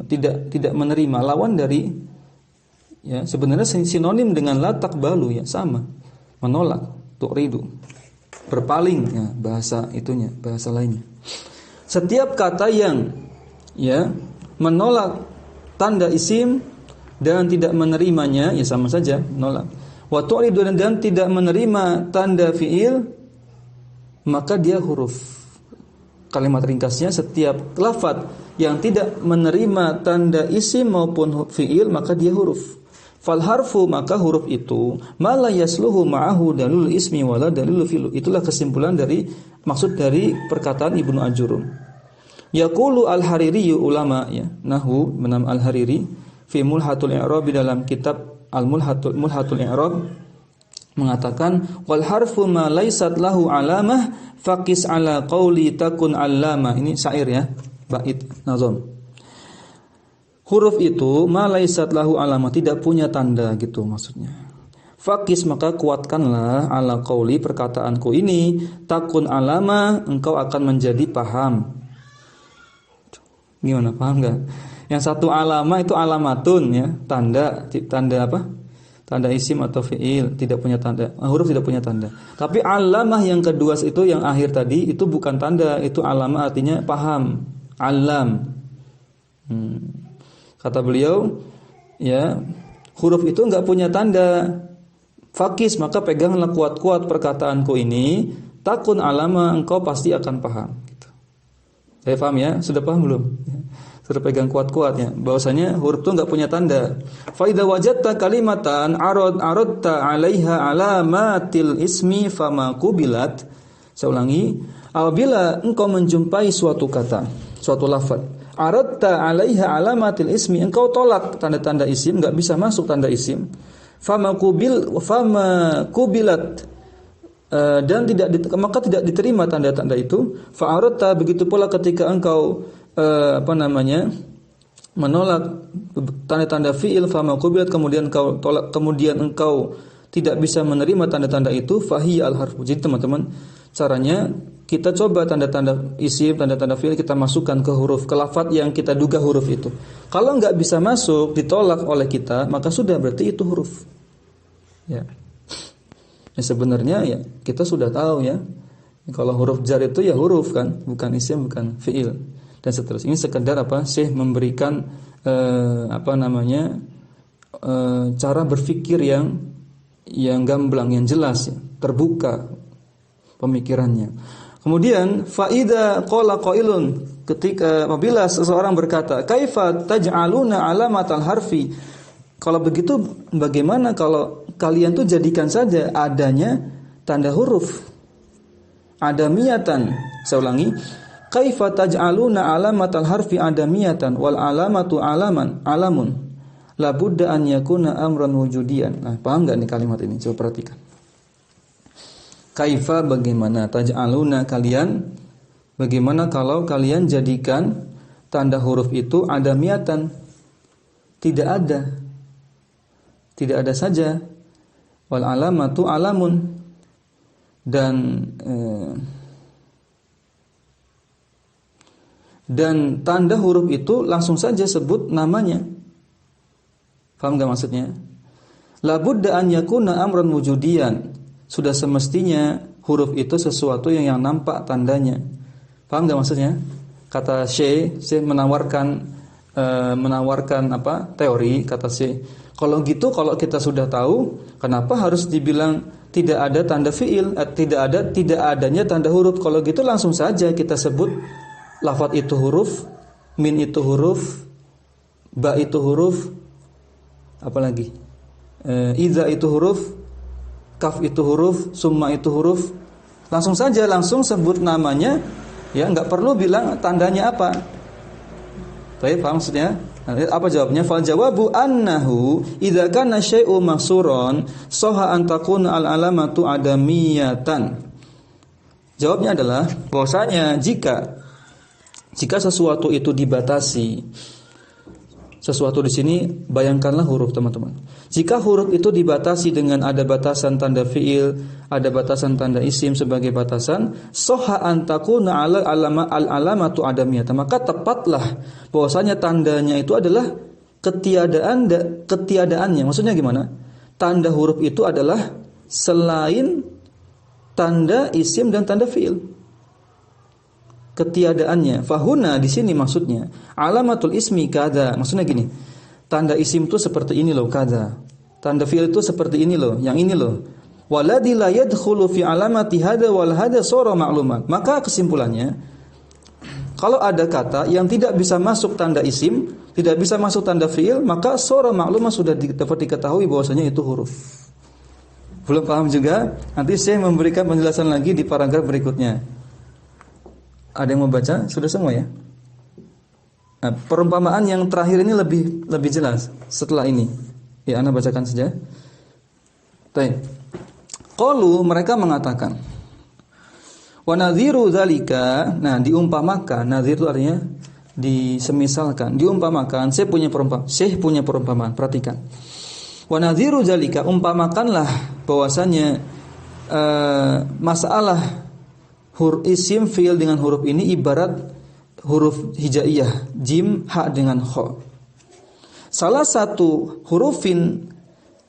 B: tidak menerima, lawan dari, ya sebenarnya sinonim dengan la taqbalu ya, sama, menolak, tu'ridu, berpaling ya, bahasa lainnya. Setiap kata yang ya menolak tanda isim dan tidak menerimanya, ya sama saja menolak. Wa tu'ridu, dan tidak menerima tanda fi'il, maka dia huruf. Kalimat ringkasnya, setiap lafaz yang tidak menerima tanda isim maupun fi'il, maka dia huruf. Fal harfu, maka huruf itu ma la yasluhu ma'ahu dalilul ismi wala dalilul fi'il. Itulah kesimpulan dari maksud dari perkataan Ibnu Ajurum. Yaqulu Al-Hariri ulama ya, nahwu menam Al-Hariri fi Mulhatul I'rab dalam kitab Mulhatul I'rab mengatakan wal harfu ma laysat lahu alamah faqis ala qauli takun allama. Ini syair ya, bait nazam. Huruf itu ma laysat lahu alamah, tidak punya tanda gitu maksudnya. Faqis maka kuatkanlah ala qauli perkataanku ini takun alama, engkau akan menjadi paham. Gimana, paham enggak? Yang satu alama itu alamatun ya, tanda apa? Tanda isim atau fiil, tidak punya tanda. Huruf tidak punya tanda. Tapi alamah yang kedua itu yang akhir tadi itu bukan tanda, itu alamah artinya paham. Alam. Kata beliau, ya, huruf itu enggak punya tanda. Fakis, maka peganglah kuat-kuat perkataanku ini, takun alama, engkau pasti akan paham. Saya paham ya? Sudah paham belum? Sudah pegang kuat-kuat ya. Bahwasanya huruf itu enggak punya tanda. Fa idza wajadta kalimatan aradta 'alaiha alamatil ismi fama qubilat. Saya ulangi, apabila engkau menjumpai suatu kata, suatu lafaz, aradta 'alaiha alamatil ismi, engkau tolak tanda-tanda isim, enggak bisa masuk tanda isim. Fama qubilat dan maka tidak diterima tanda-tanda itu. Fa'arata, begitu pula ketika engkau menolak tanda-tanda fiil, fama qubilat, kemudian engkau tolak, kemudian engkau tidak bisa menerima tanda-tanda itu, fahiya al-harfu. Jadi teman-teman, caranya kita coba tanda-tanda isim, tanda-tanda fiil kita masukkan ke huruf, ke lafaz yang kita duga huruf itu. Kalau enggak bisa masuk, ditolak oleh kita, maka sudah berarti itu huruf. Ya. Ya, sebenarnya ya kita sudah tahu ya, kalau huruf jar itu ya huruf kan, bukan isim, bukan fiil dan seterusnya. Ini sekedar apa? Syekh memberikan cara berpikir yang gamblang, yang jelas ya, terbuka pemikirannya. Kemudian faida qala qailun, ketika apabila seseorang berkata, kaifa taj'aluna alamatal harfi? Kalau begitu bagaimana kalau kalian tuh jadikan saja adanya tanda huruf adamiyatan. Saya ulangi, kaifa taj'aluna alamatal harfi adamiyatan wal alamatu alamun la budda an yakuna amran wujudiyan. Nah, paham enggak nih kalimat ini? Coba perhatikan. Kaifa, bagaimana, taj'aluna, kalian, bagaimana kalau kalian jadikan tanda huruf itu adamiyatan, tidak ada saja, wal alamatu alamun, dan tanda huruf itu langsung saja sebut namanya. Paham enggak maksudnya? La budda an yakuna amran wujudiyan. Sudah semestinya huruf itu sesuatu yang nampak tandanya. Paham enggak maksudnya? Kata Syekh menawarkan teori, kata Syekh. Kalau gitu, kalau kita sudah tahu, kenapa harus dibilang tidak ada tanda fiil, tidak adanya tanda huruf? Kalau gitu langsung saja kita sebut lafaz itu huruf, min itu huruf, ba itu huruf, apalagi idza itu huruf, kaf itu huruf, summa itu huruf. Langsung saja, langsung sebut namanya, ya, enggak perlu bilang tandanya apa. Baik, paham maksudnya? Apa jawabnya? Fal jawabu annahu idza kana syai'u mahsuran saha an takuna al alamatu adamiyatan. Jawabnya adalah bahwasanya jika sesuatu itu dibatasi, sesuatu di sini bayangkanlah huruf, teman-teman. Jika huruf itu dibatasi dengan ada batasan tanda fiil, ada batasan tanda isim sebagai batasan, soha antakuna al alamatu adamiyah, maka tepatlah bahwasanya tandanya itu adalah ketiadaannya. Maksudnya gimana? Tanda huruf itu adalah selain tanda isim dan tanda fiil. Ketiadaannya. Fahuna di sini maksudnya alamatul ismi kada. Maksudnya gini, tanda isim itu seperti ini loh, kada. Tanda fiil itu seperti ini loh, yang ini loh. Waladzi la yadkhulu fi alamati hada wal hada sura ma'luman. Maka kesimpulannya, kalau ada kata yang tidak bisa masuk tanda isim, tidak bisa masuk tanda fiil, maka sura ma'luman sudah dapat diketahui bahwasanya itu huruf. Belum paham juga? Nanti saya memberikan penjelasan lagi di paragraf berikutnya. Ada yang mau baca? Sudah semua ya? Nah, perumpamaan yang terakhir ini lebih jelas setelah ini. Ya, Anda bacakan saja. Baik. Qalu, mereka mengatakan, wa nadhiru dzalika, nah diumpamakan, nadhir itu artinya disemisalkan, diumpamakan, saya punya perumpamaan, perhatikan. Wa nadhiru dzalika, umpamakanlah bahwasanya masalah isim fiil dengan huruf ini ibarat huruf hijaiyah, jim, ha dengan kha. Salah satu hurufin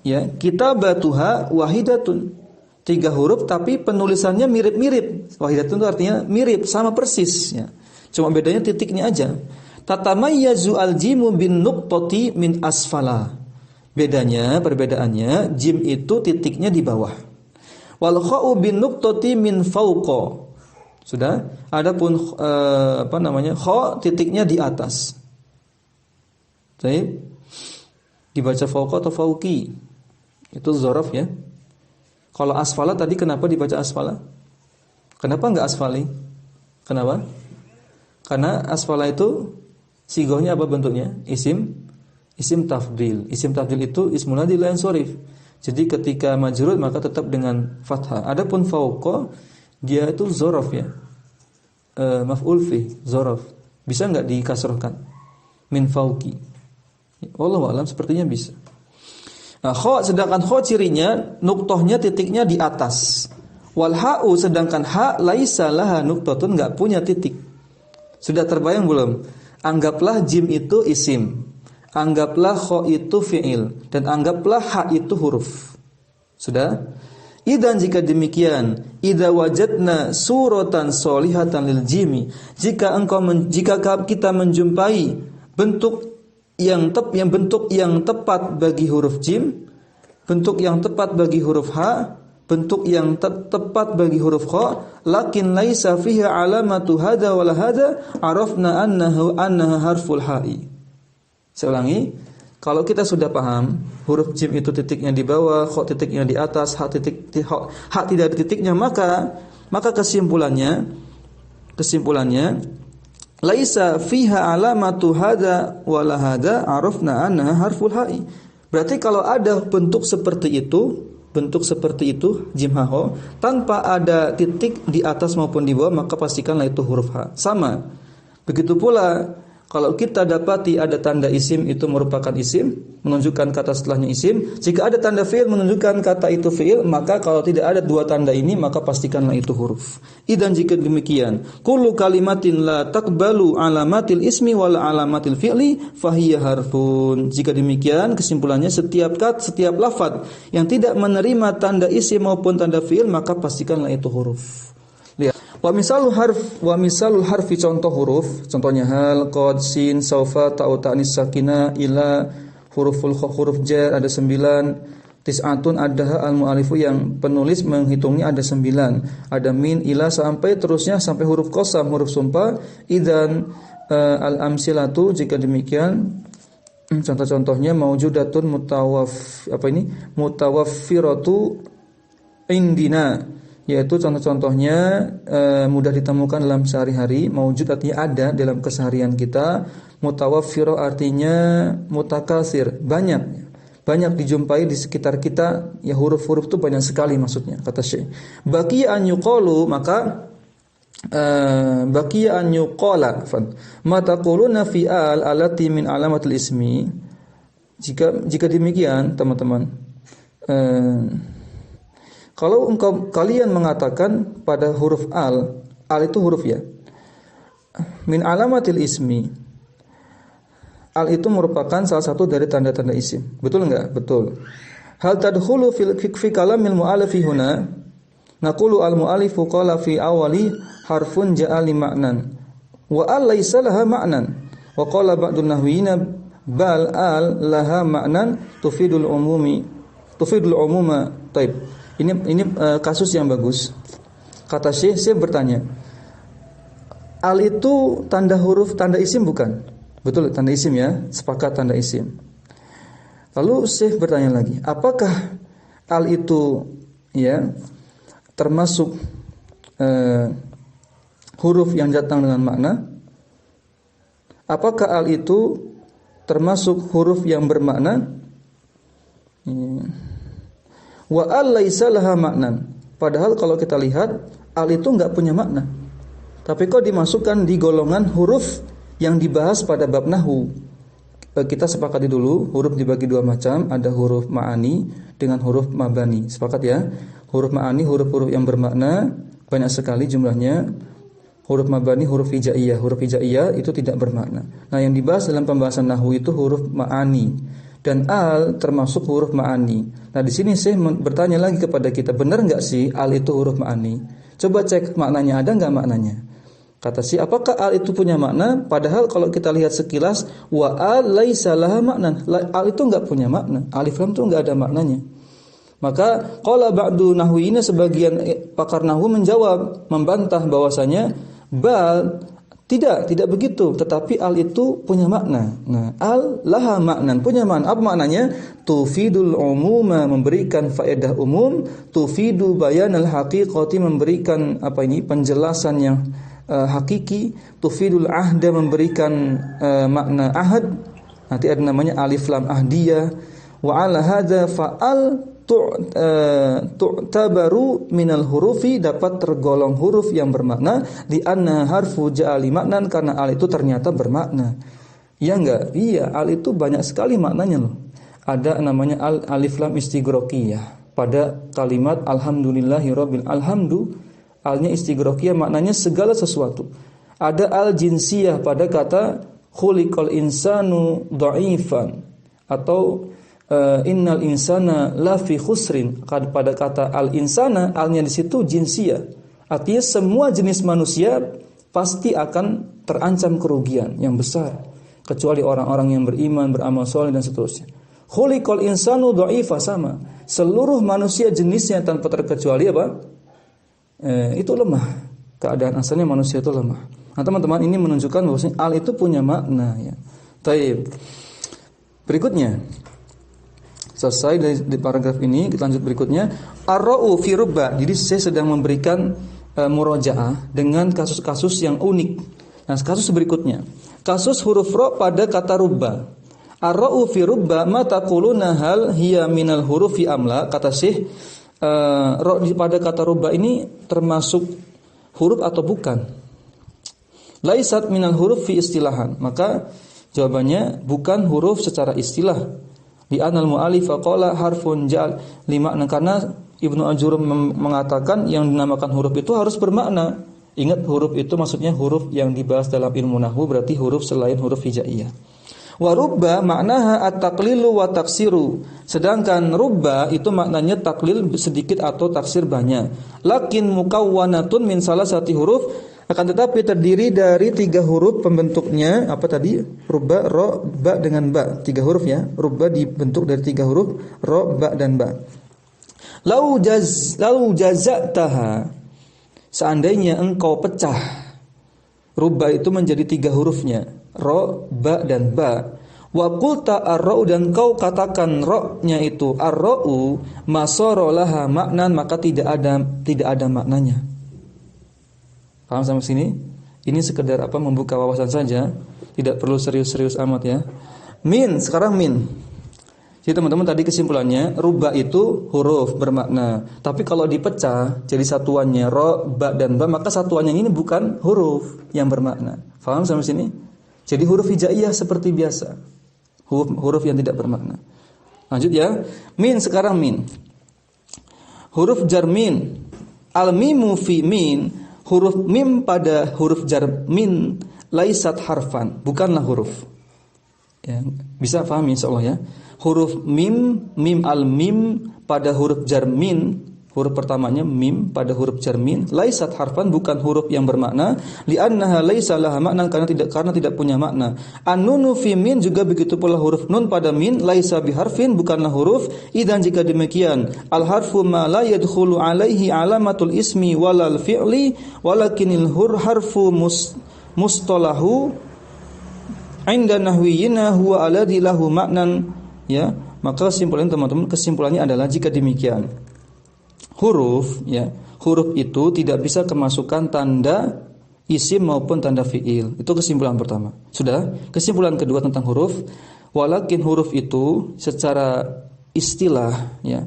B: ya, kitabatuha wahidatun. 3 huruf tapi penulisannya mirip-mirip. Wahidatun itu artinya mirip, sama persis ya. Cuma bedanya titiknya aja. Tatamayyazu al-jimu bin nuqtati min asfala. Perbedaannya jim itu titiknya di bawah. Wal kha'u bin nuqtati min fawqa. Sudah? Adapun kha titiknya di atas. Baik. Dibaca fawqa atau fawqi. Itu dzaraf ya. Kalau asfala tadi kenapa dibaca asfala? Kenapa enggak asfali? Kenapa? Karena asfala itu sigohnya apa bentuknya? Isim tafdil. Isim tafdil itu ismul ladzi la yansharif. Jadi ketika majrur maka tetap dengan fathah. Adapun fawqa dia itu dzaraf ya. Maf'ul fi, dzaraf. Bisa enggak dikasrahkan? Min fawqi. Wallahu a'lam, sepertinya bisa. Nah, kha, sedangkan kha cirinya nuqtohnya titiknya di atas. Wal ha'u, sedangkan ha laisa laha nuqtatun, enggak punya titik. Sudah terbayang belum? Anggaplah jim itu isim, anggaplah kha itu fi'il, dan anggaplah ha itu huruf. Sudah? Idan jika demikian, idza wajadna suratan sholihatan lil jimi, jika kita menjumpai bentuk yang tepat bagi huruf jim, bentuk yang tepat bagi huruf ha, bentuk yang tepat bagi huruf kha, lakin laisa fiha alamatu hada wala hada, arafna annaha harful ha'i. Saya ulangi, kalau kita sudah paham huruf jim itu titiknya di bawah, kha titiknya di atas, ha tidak ada titiknya, maka kesimpulannya laisa fiha alamatu hada wala hada, arafna annaha harful ha'i. Berarti kalau ada bentuk seperti itu jim ha kha, tanpa ada titik di atas maupun di bawah, maka pastikanlah itu huruf ha. Sama. Begitu pula kalau kita dapati ada tanda isim itu merupakan isim, menunjukkan kata setelahnya isim. Jika ada tanda fi'il menunjukkan kata itu fi'il, maka kalau tidak ada 2 tanda ini, maka pastikanlah itu huruf. Idan jika demikian, kullu kalimatin la taqbalu alamatil ismi wal alamatil fi'li fahiya harfun. Jika demikian, kesimpulannya setiap lafaz yang tidak menerima tanda isim maupun tanda fi'il, maka pastikanlah itu huruf. Wa misalul harfi, contoh huruf, contohnya hal, qad, sin, saufa, ta'u, ta'nis sakinah, ila, huruf jar ada 9, tis'atun ada al-mu'alifu yang penulis menghitungnya ada 9, ada min, ila sampai terusnya sampai huruf qasam, huruf sumpah. Idzan al-amsilatu, jika demikian contoh-contohnya maujudatun mutawaffiratu indina, yaitu contoh-contohnya mudah ditemukan dalam sehari-hari. Maujud artinya ada dalam keseharian kita. Mutawaffir artinya mutakatsir, banyak dijumpai di sekitar kita. Ya, huruf-huruf itu banyak sekali maksudnya, kata Syekh. Baqiya an yuqalu, maka baqiya an yuqala ma taquluna fi alati min alamatil ismi. Jika demikian teman-teman, kalau kalian mengatakan pada huruf al itu huruf ya, min alamatil ismi, al itu merupakan salah satu dari tanda-tanda isim. Betul enggak? Betul. Hal tadkhulu fi kalamil mu'allifi huna? Naqulu al mu'allifu qala fi awali harfun ja'a li ma'nan wa al laysa laha ma'nan, wa qala ba'dun nahwiyina bal al laha ma'nan tufidul umuma. Taib. Ini kasus yang bagus. Kata Syekh, saya bertanya, al itu tanda isim bukan? Betul, tanda isim ya, sepakat tanda isim. Lalu Syekh bertanya lagi, apakah al itu ya termasuk huruf yang datang dengan makna? Apakah al itu termasuk huruf yang bermakna? Wa al laisa laha maknan. Padahal kalau kita lihat al itu enggak punya makna. Tapi kok dimasukkan di golongan huruf yang dibahas pada bab nahwu. Kita sepakati dulu, huruf dibagi dua macam, ada huruf ma'ani dengan huruf mabani. Sepakat ya? Huruf ma'ani huruf-huruf yang bermakna, banyak sekali jumlahnya. Huruf mabani huruf hijaiyah. Huruf hijaiyah itu tidak bermakna. Nah, yang dibahas dalam pembahasan nahwu itu huruf ma'ani. Dan al termasuk huruf ma'ani. Nah, di sini saya bertanya lagi kepada kita, benar enggak sih al itu huruf ma'ani? Coba cek maknanya, ada enggak maknanya? Kata si, apakah al itu punya makna? Padahal kalau kita lihat sekilas, wa al laisa laha maknan. Al itu enggak punya makna. Alif lam itu enggak ada maknanya. Maka qala ba'du nahwiyina, sebagian pakar nahwu menjawab, membantah bahwasanya bal tidak begitu, tetapi al itu punya makna. Nah, al laha maknan, punya makna. Apa maknanya? Tufidul umuma, memberikan faedah umum, tufidu bayanal haqiqati, memberikan penjelasan yang hakiki, tufidul ahda, memberikan makna ahad. Nanti ada namanya alif lam ahdiyah. Wa ala hadza fa'al tu'tabaru minal hurufi, dapat tergolong huruf yang bermakna, di anna harfu ja'ali maknan, karena al itu ternyata bermakna. Ya enggak? Iya, al itu banyak sekali maknanya loh. Ada namanya alif lam istighraqiyah pada kalimat alhamdulillahirabbil alhamdu. Alnya istighraqiyah, maknanya segala sesuatu. Ada al jinsiyah pada kata khuliqal insanu dha'ifan, atau innal insana lafi khusrin. Pada kata al insana, alnya di situ jinsiyah. Artinya semua jenis manusia pasti akan terancam kerugian yang besar, kecuali orang-orang yang beriman, beramal soleh dan seterusnya. Khuliqal insanu dha'ifa, sama. Seluruh manusia jenisnya tanpa terkecuali apa? Itu lemah. Keadaan asalnya manusia itu lemah. Nah, teman-teman, ini menunjukkan bahwasanya al itu punya makna ya. Baik. Berikutnya, selesai dari paragraf ini, kita lanjut berikutnya. Ar-ra'u fi rubba. Jadi saya sedang memberikan murojaah dengan kasus-kasus yang unik. Nah, kasus berikutnya. Kasus huruf ra pada kata rubba. Ar-ra'u fi rubba ma taquluna hal hiya minal hurufi amla. Kata Syekh, ra pada kata rubba ini termasuk huruf atau bukan? Laisat minal huruf fi istilahan. Maka jawabannya bukan huruf secara istilah. Di anal mu'alif qala harfun ja'al limakna, karena Ibnu Ajurum mengatakan yang dinamakan huruf itu harus bermakna. Ingat, huruf itu maksudnya huruf yang dibahas dalam ilmu nahwu, berarti huruf selain huruf hijaiyah. Wa rubba maknaha at-taqlilu wa taksiru. Sedangkan rubba itu maknanya taklil sedikit atau taksir banyak. Lakin mukawwanatun min salasati huruf, akan tetapi terdiri dari 3 huruf pembentuknya. Apa tadi? Rubba, ra, ba dengan ba. 3 huruf ya. Rubba dibentuk dari 3 huruf, ra, ba dan ba. Lau jaza'taha, seandainya engkau pecah rubba itu menjadi 3 hurufnya, ra, ba dan ba. Wa qulta ar-ra'u, dan kau katakan ra-nya itu ar-ra'u, masara laha maknan, maka tidak ada maknanya. Paham sampai sini? Ini sekedar membuka wawasan saja, tidak perlu serius-serius amat ya. Min, sekarang min. Jadi teman-teman, tadi kesimpulannya rubba itu huruf bermakna. Tapi kalau dipecah jadi satuannya ra, ba dan ba, maka satuannya ini bukan huruf yang bermakna. Paham sampai sini? Jadi huruf hijaiyah seperti biasa. Huruf yang tidak bermakna. Lanjut ya. Min, sekarang min. Huruf jar min. Al-mimu fi min, huruf mim pada huruf jar min, laisat harfan, bukanlah huruf. Ya, bisa paham insyaallah ya. Huruf mim, mim al-mim pada huruf jar min, huruf pertamanya mim pada huruf jar min, laisat harfan, bukan huruf yang bermakna. Li'annaha laisa laha makna, karena tidak punya makna. An-nunu fi min, juga begitu pula huruf nun pada min, laisa biharfin, bukanlah huruf. Idzan, jika demikian, al-harfu ma la yadkhulu alaihi alamatul ismi walal fi'li, walakinil harfu mustalahu inda nahwiyina huwa alladhi lahu maknan. Ya, maka kesimpulannya teman-teman, kesimpulannya adalah jika demikian, huruf itu tidak bisa kemasukan tanda isim maupun tanda fi'il. Itu kesimpulan pertama. Sudah? Kesimpulan kedua tentang huruf, walakin huruf itu secara istilah ya.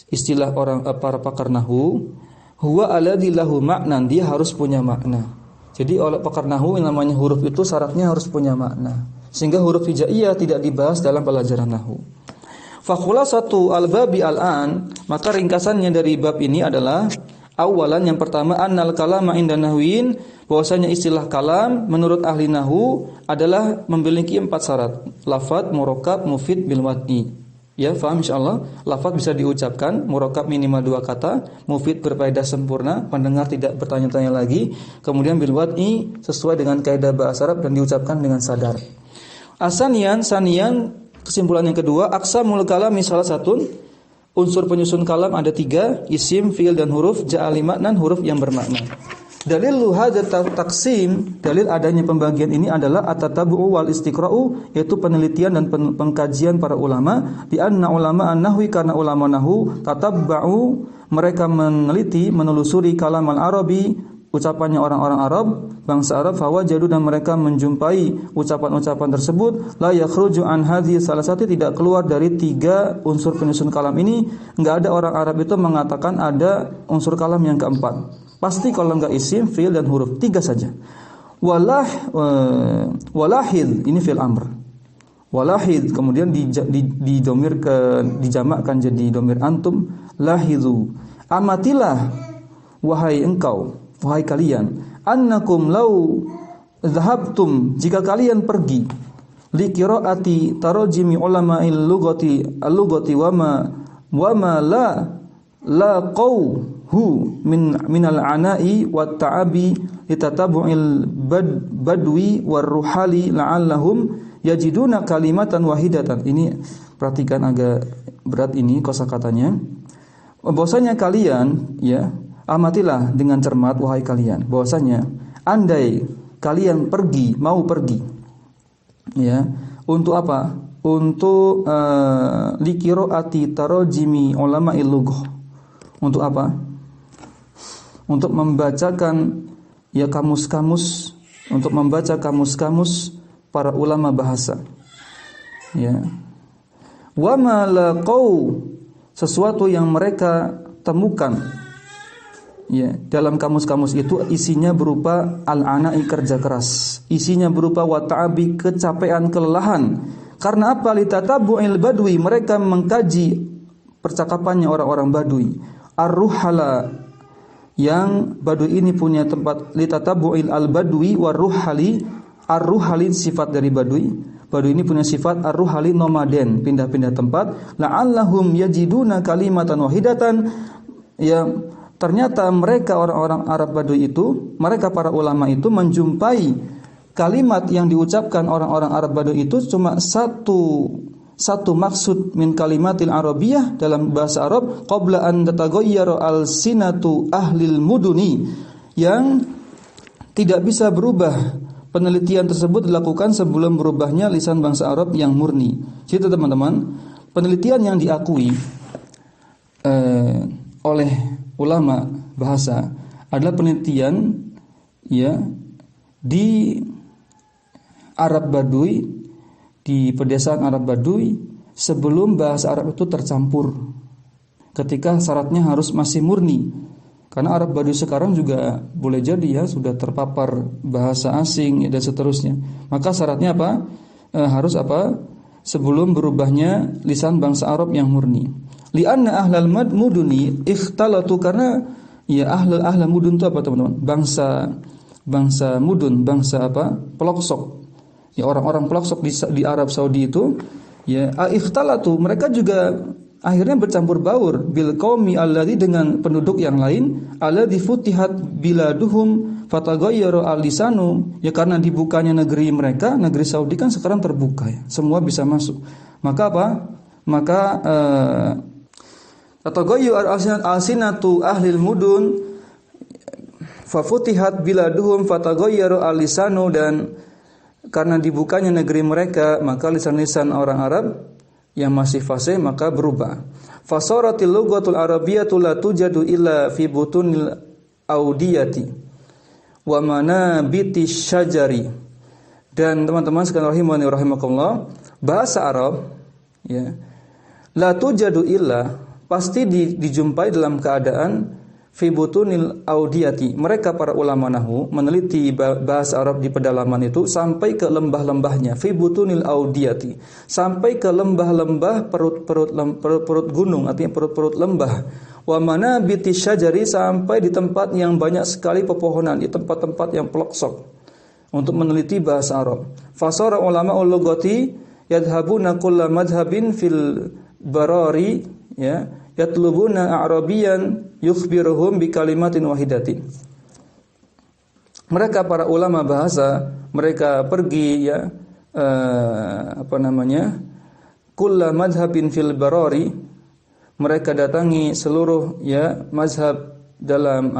B: Istilah orang para pakar nahwu, huwa alladzi lahu ma'nan, dia harus punya makna. Jadi oleh pakar nahwu yang namanya huruf itu syaratnya harus punya makna. Sehingga huruf hijaiyah tidak dibahas dalam pelajaran nahwu. Fa khulasatu al-babi al-an, maka ringkasannya dari bab ini adalah awalan yang pertama annal kalama inda nahwin, bahwasanya istilah kalam menurut ahli nahwu adalah memiliki 4 syarat. Lafadz, murakkab, mufid, bil wad'i. Ya, paham insyaallah. Lafadz bisa diucapkan, murakkab minimal 2 kata, mufid berfaedah sempurna, pendengar tidak bertanya-tanya lagi. Kemudian bil wad'i sesuai dengan kaidah bahasa Arab dan diucapkan dengan sadar. Sanian, kesimpulan yang kedua, aqsamul kalami salah satu, unsur penyusun kalam ada 3, isim, fi'il dan huruf, ja'ali maknan, huruf yang bermakna. Dalil hadza taqsim, dalil adanya pembagian ini adalah at-tatabu'u wal istiqra'u, yaitu penelitian dan pengkajian para ulama, di anna ulama an-nahwi, karena ulama nahwu tatabba'u, mereka meneliti, menelusuri kalam al-arabi, ucapannya orang-orang Arab, bangsa Arab, fawajadu, dan mereka menjumpai ucapan-ucapan tersebut la yakhruju an hadhihi, salah satu tidak keluar dari 3 unsur penyusun kalam ini. Enggak ada orang Arab itu mengatakan ada unsur kalam yang keempat. Pasti kalau enggak isim, fi'il dan huruf, 3 saja. Walahid, ini fi'il amr. Walahid kemudian dijamakkan jadi domir antum, lahidhu. Amatilah wahai engkau, wahai kalian, annakum law dhahabtum, jika kalian pergi, li qiraati tarajimi ulama'il lughati al-lughati wa ma la qawhu min al-ana'i wat ta'abi litatabu'il badwi war ruhali la'allahum yajiduna kalimatan wahidatan. Ini perhatikan, agak berat ini kosakatanya. Bahwasanya kalian ya, amatilah dengan cermat wahai kalian, bahwasanya andai kalian mau pergi ya, untuk apa? Untuk liqiraati tarajimi ulama'il lughah. Untuk apa? Untuk membacakan ya kamus-kamus, untuk membaca kamus-kamus para ulama bahasa. Ya. Wa ma laqau, sesuatu yang mereka temukan ya, dalam kamus-kamus itu isinya berupa al-ana'i, kerja keras, isinya berupa wata'abi, kecapean, kelelahan. Karena apa? Litatabu'il badwi, mereka mengkaji percakapannya orang-orang badui. Ar-ruhala, yang badui ini punya tempat, litatabu'il al-badwi war-ruhali. Ar-ruhali sifat dari badui. Badui ini punya sifat ar-ruhali, nomaden, pindah-pindah tempat. La'allahum yajiduna kalimatan wahidatan, ya, ternyata mereka orang-orang Arab Badui itu, mereka para ulama itu menjumpai kalimat yang diucapkan orang-orang Arab Badui itu cuma satu maksud min kalimatil arabiyah dalam bahasa Arab, qabla an tataghayyara al-sinatu ahlil muduni, yang tidak bisa berubah. Penelitian tersebut dilakukan sebelum berubahnya lisan bangsa Arab yang murni. Jadi teman-teman, penelitian yang diakui oleh ulama bahasa adalah penelitian ya di Arab Badui, di pedesaan Arab Badui sebelum bahasa Arab itu tercampur. Ketika syaratnya harus masih murni. Karena Arab Badui sekarang juga boleh jadi ya sudah terpapar bahasa asing ya, dan seterusnya. Maka syaratnya apa? Harus apa? Sebelum berubahnya lisan bangsa Arab yang murni. Li'anna ahlal muduni ikhtalatu, karena ya ahlal mudun itu apa teman-teman? Bangsa mudun, bangsa apa? Pelosok. Ya, orang-orang pelosok di Arab Saudi itu ya ikhtalatu, mereka juga akhirnya bercampur baur bil qaumi alladzi, dengan penduduk yang lain, alladzi futihat biladuhum fataghayyara al-lisanu, ya karena dibukanya negeri mereka, negeri Saudi kan sekarang terbuka ya, semua bisa masuk. Maka apa? Maka fataghayyara al-sinatu ahlil mudun fafutihat biladuhum fataghayyara al-lisanu, dan karena dibukanya negeri mereka maka lisan-lisan orang Arab yang masih fasih maka berubah. Fasaratil lughatul arabiyyatu la tujadu illa fi butunil audiyati wa manabiti syajari. Dan teman-teman sekalian rahimani rahimakumullah, bahasa Arab ya, la tujadu illa, pasti dijumpai dalam keadaan fi butunil audiyati. Mereka para ulama nahwu meneliti bahasa Arab di pedalaman itu sampai ke lembah-lembahnya, fi butunil audiyati, sampai ke lembah-lembah perut gunung, artinya perut-perut lembah. Wa manabiti syajari, sampai di tempat yang banyak sekali pepohonan, di tempat-tempat yang pelosok, untuk meneliti bahasa Arab. Fasara ulama ul-lughati yadhhabuna kulla madhhabin fil barari ya, yatlubuna a'rabiyan yukhbiruhum bi kalimatin wahidatin. Mereka para ulama bahasa, mereka pergi ya kulla madhhabin fil barari, mereka datangi seluruh ya mazhab dalam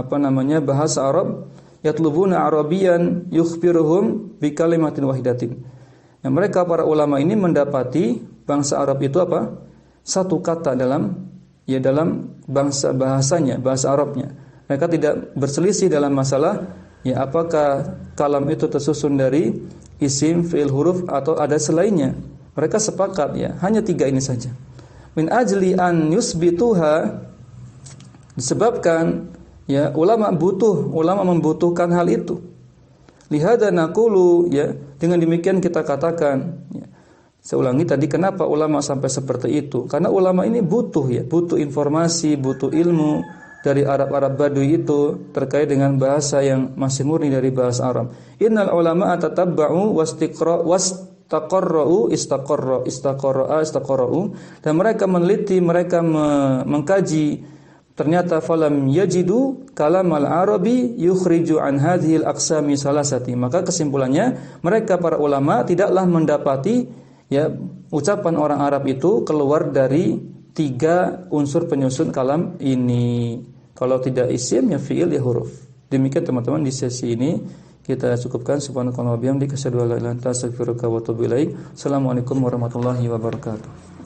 B: bahasa Arab, yatlubuna arabiyan yukhbiruhum bi kalimatin wahidatin. Nah, mereka para ulama ini mendapati bangsa Arab itu apa? Satu kata dalam bahasanya, bahasa Arabnya. Mereka tidak berselisih dalam masalah ya apakah kalam itu tersusun dari isim, fi'il, huruf atau ada selainnya. Mereka sepakat ya, hanya 3 ini saja. Min ajli an yusbituha, disebabkan ya ulama membutuhkan hal itu. Lihada naqulu ya, dengan demikian kita katakan ya. Saya ulangi tadi, kenapa ulama sampai seperti itu? Karena ulama ini butuh informasi, butuh ilmu dari Arab-Arab Badui itu terkait dengan bahasa yang masih murni dari bahasa Arab. Innal ulama atatabba'u wastaqarra'u istaqarra'u, dan mereka meneliti, mereka mengkaji. Ternyata falam yajidu kalamal arabi yukhriju an hadhil aqsami salasati. Maka kesimpulannya, mereka para ulama tidaklah mendapati ya ucapan orang Arab itu keluar dari 3 unsur penyusun kalam ini. Kalau tidak isim ya fi'il ya huruf. Demikian teman-teman, di sesi ini kita cukupkan. Subhanakallahumma wa bihamdika asyhadu an la ilaha illa anta astaghfiruka wa atubu ilaik. Assalamualaikum warahmatullahi wabarakatuh.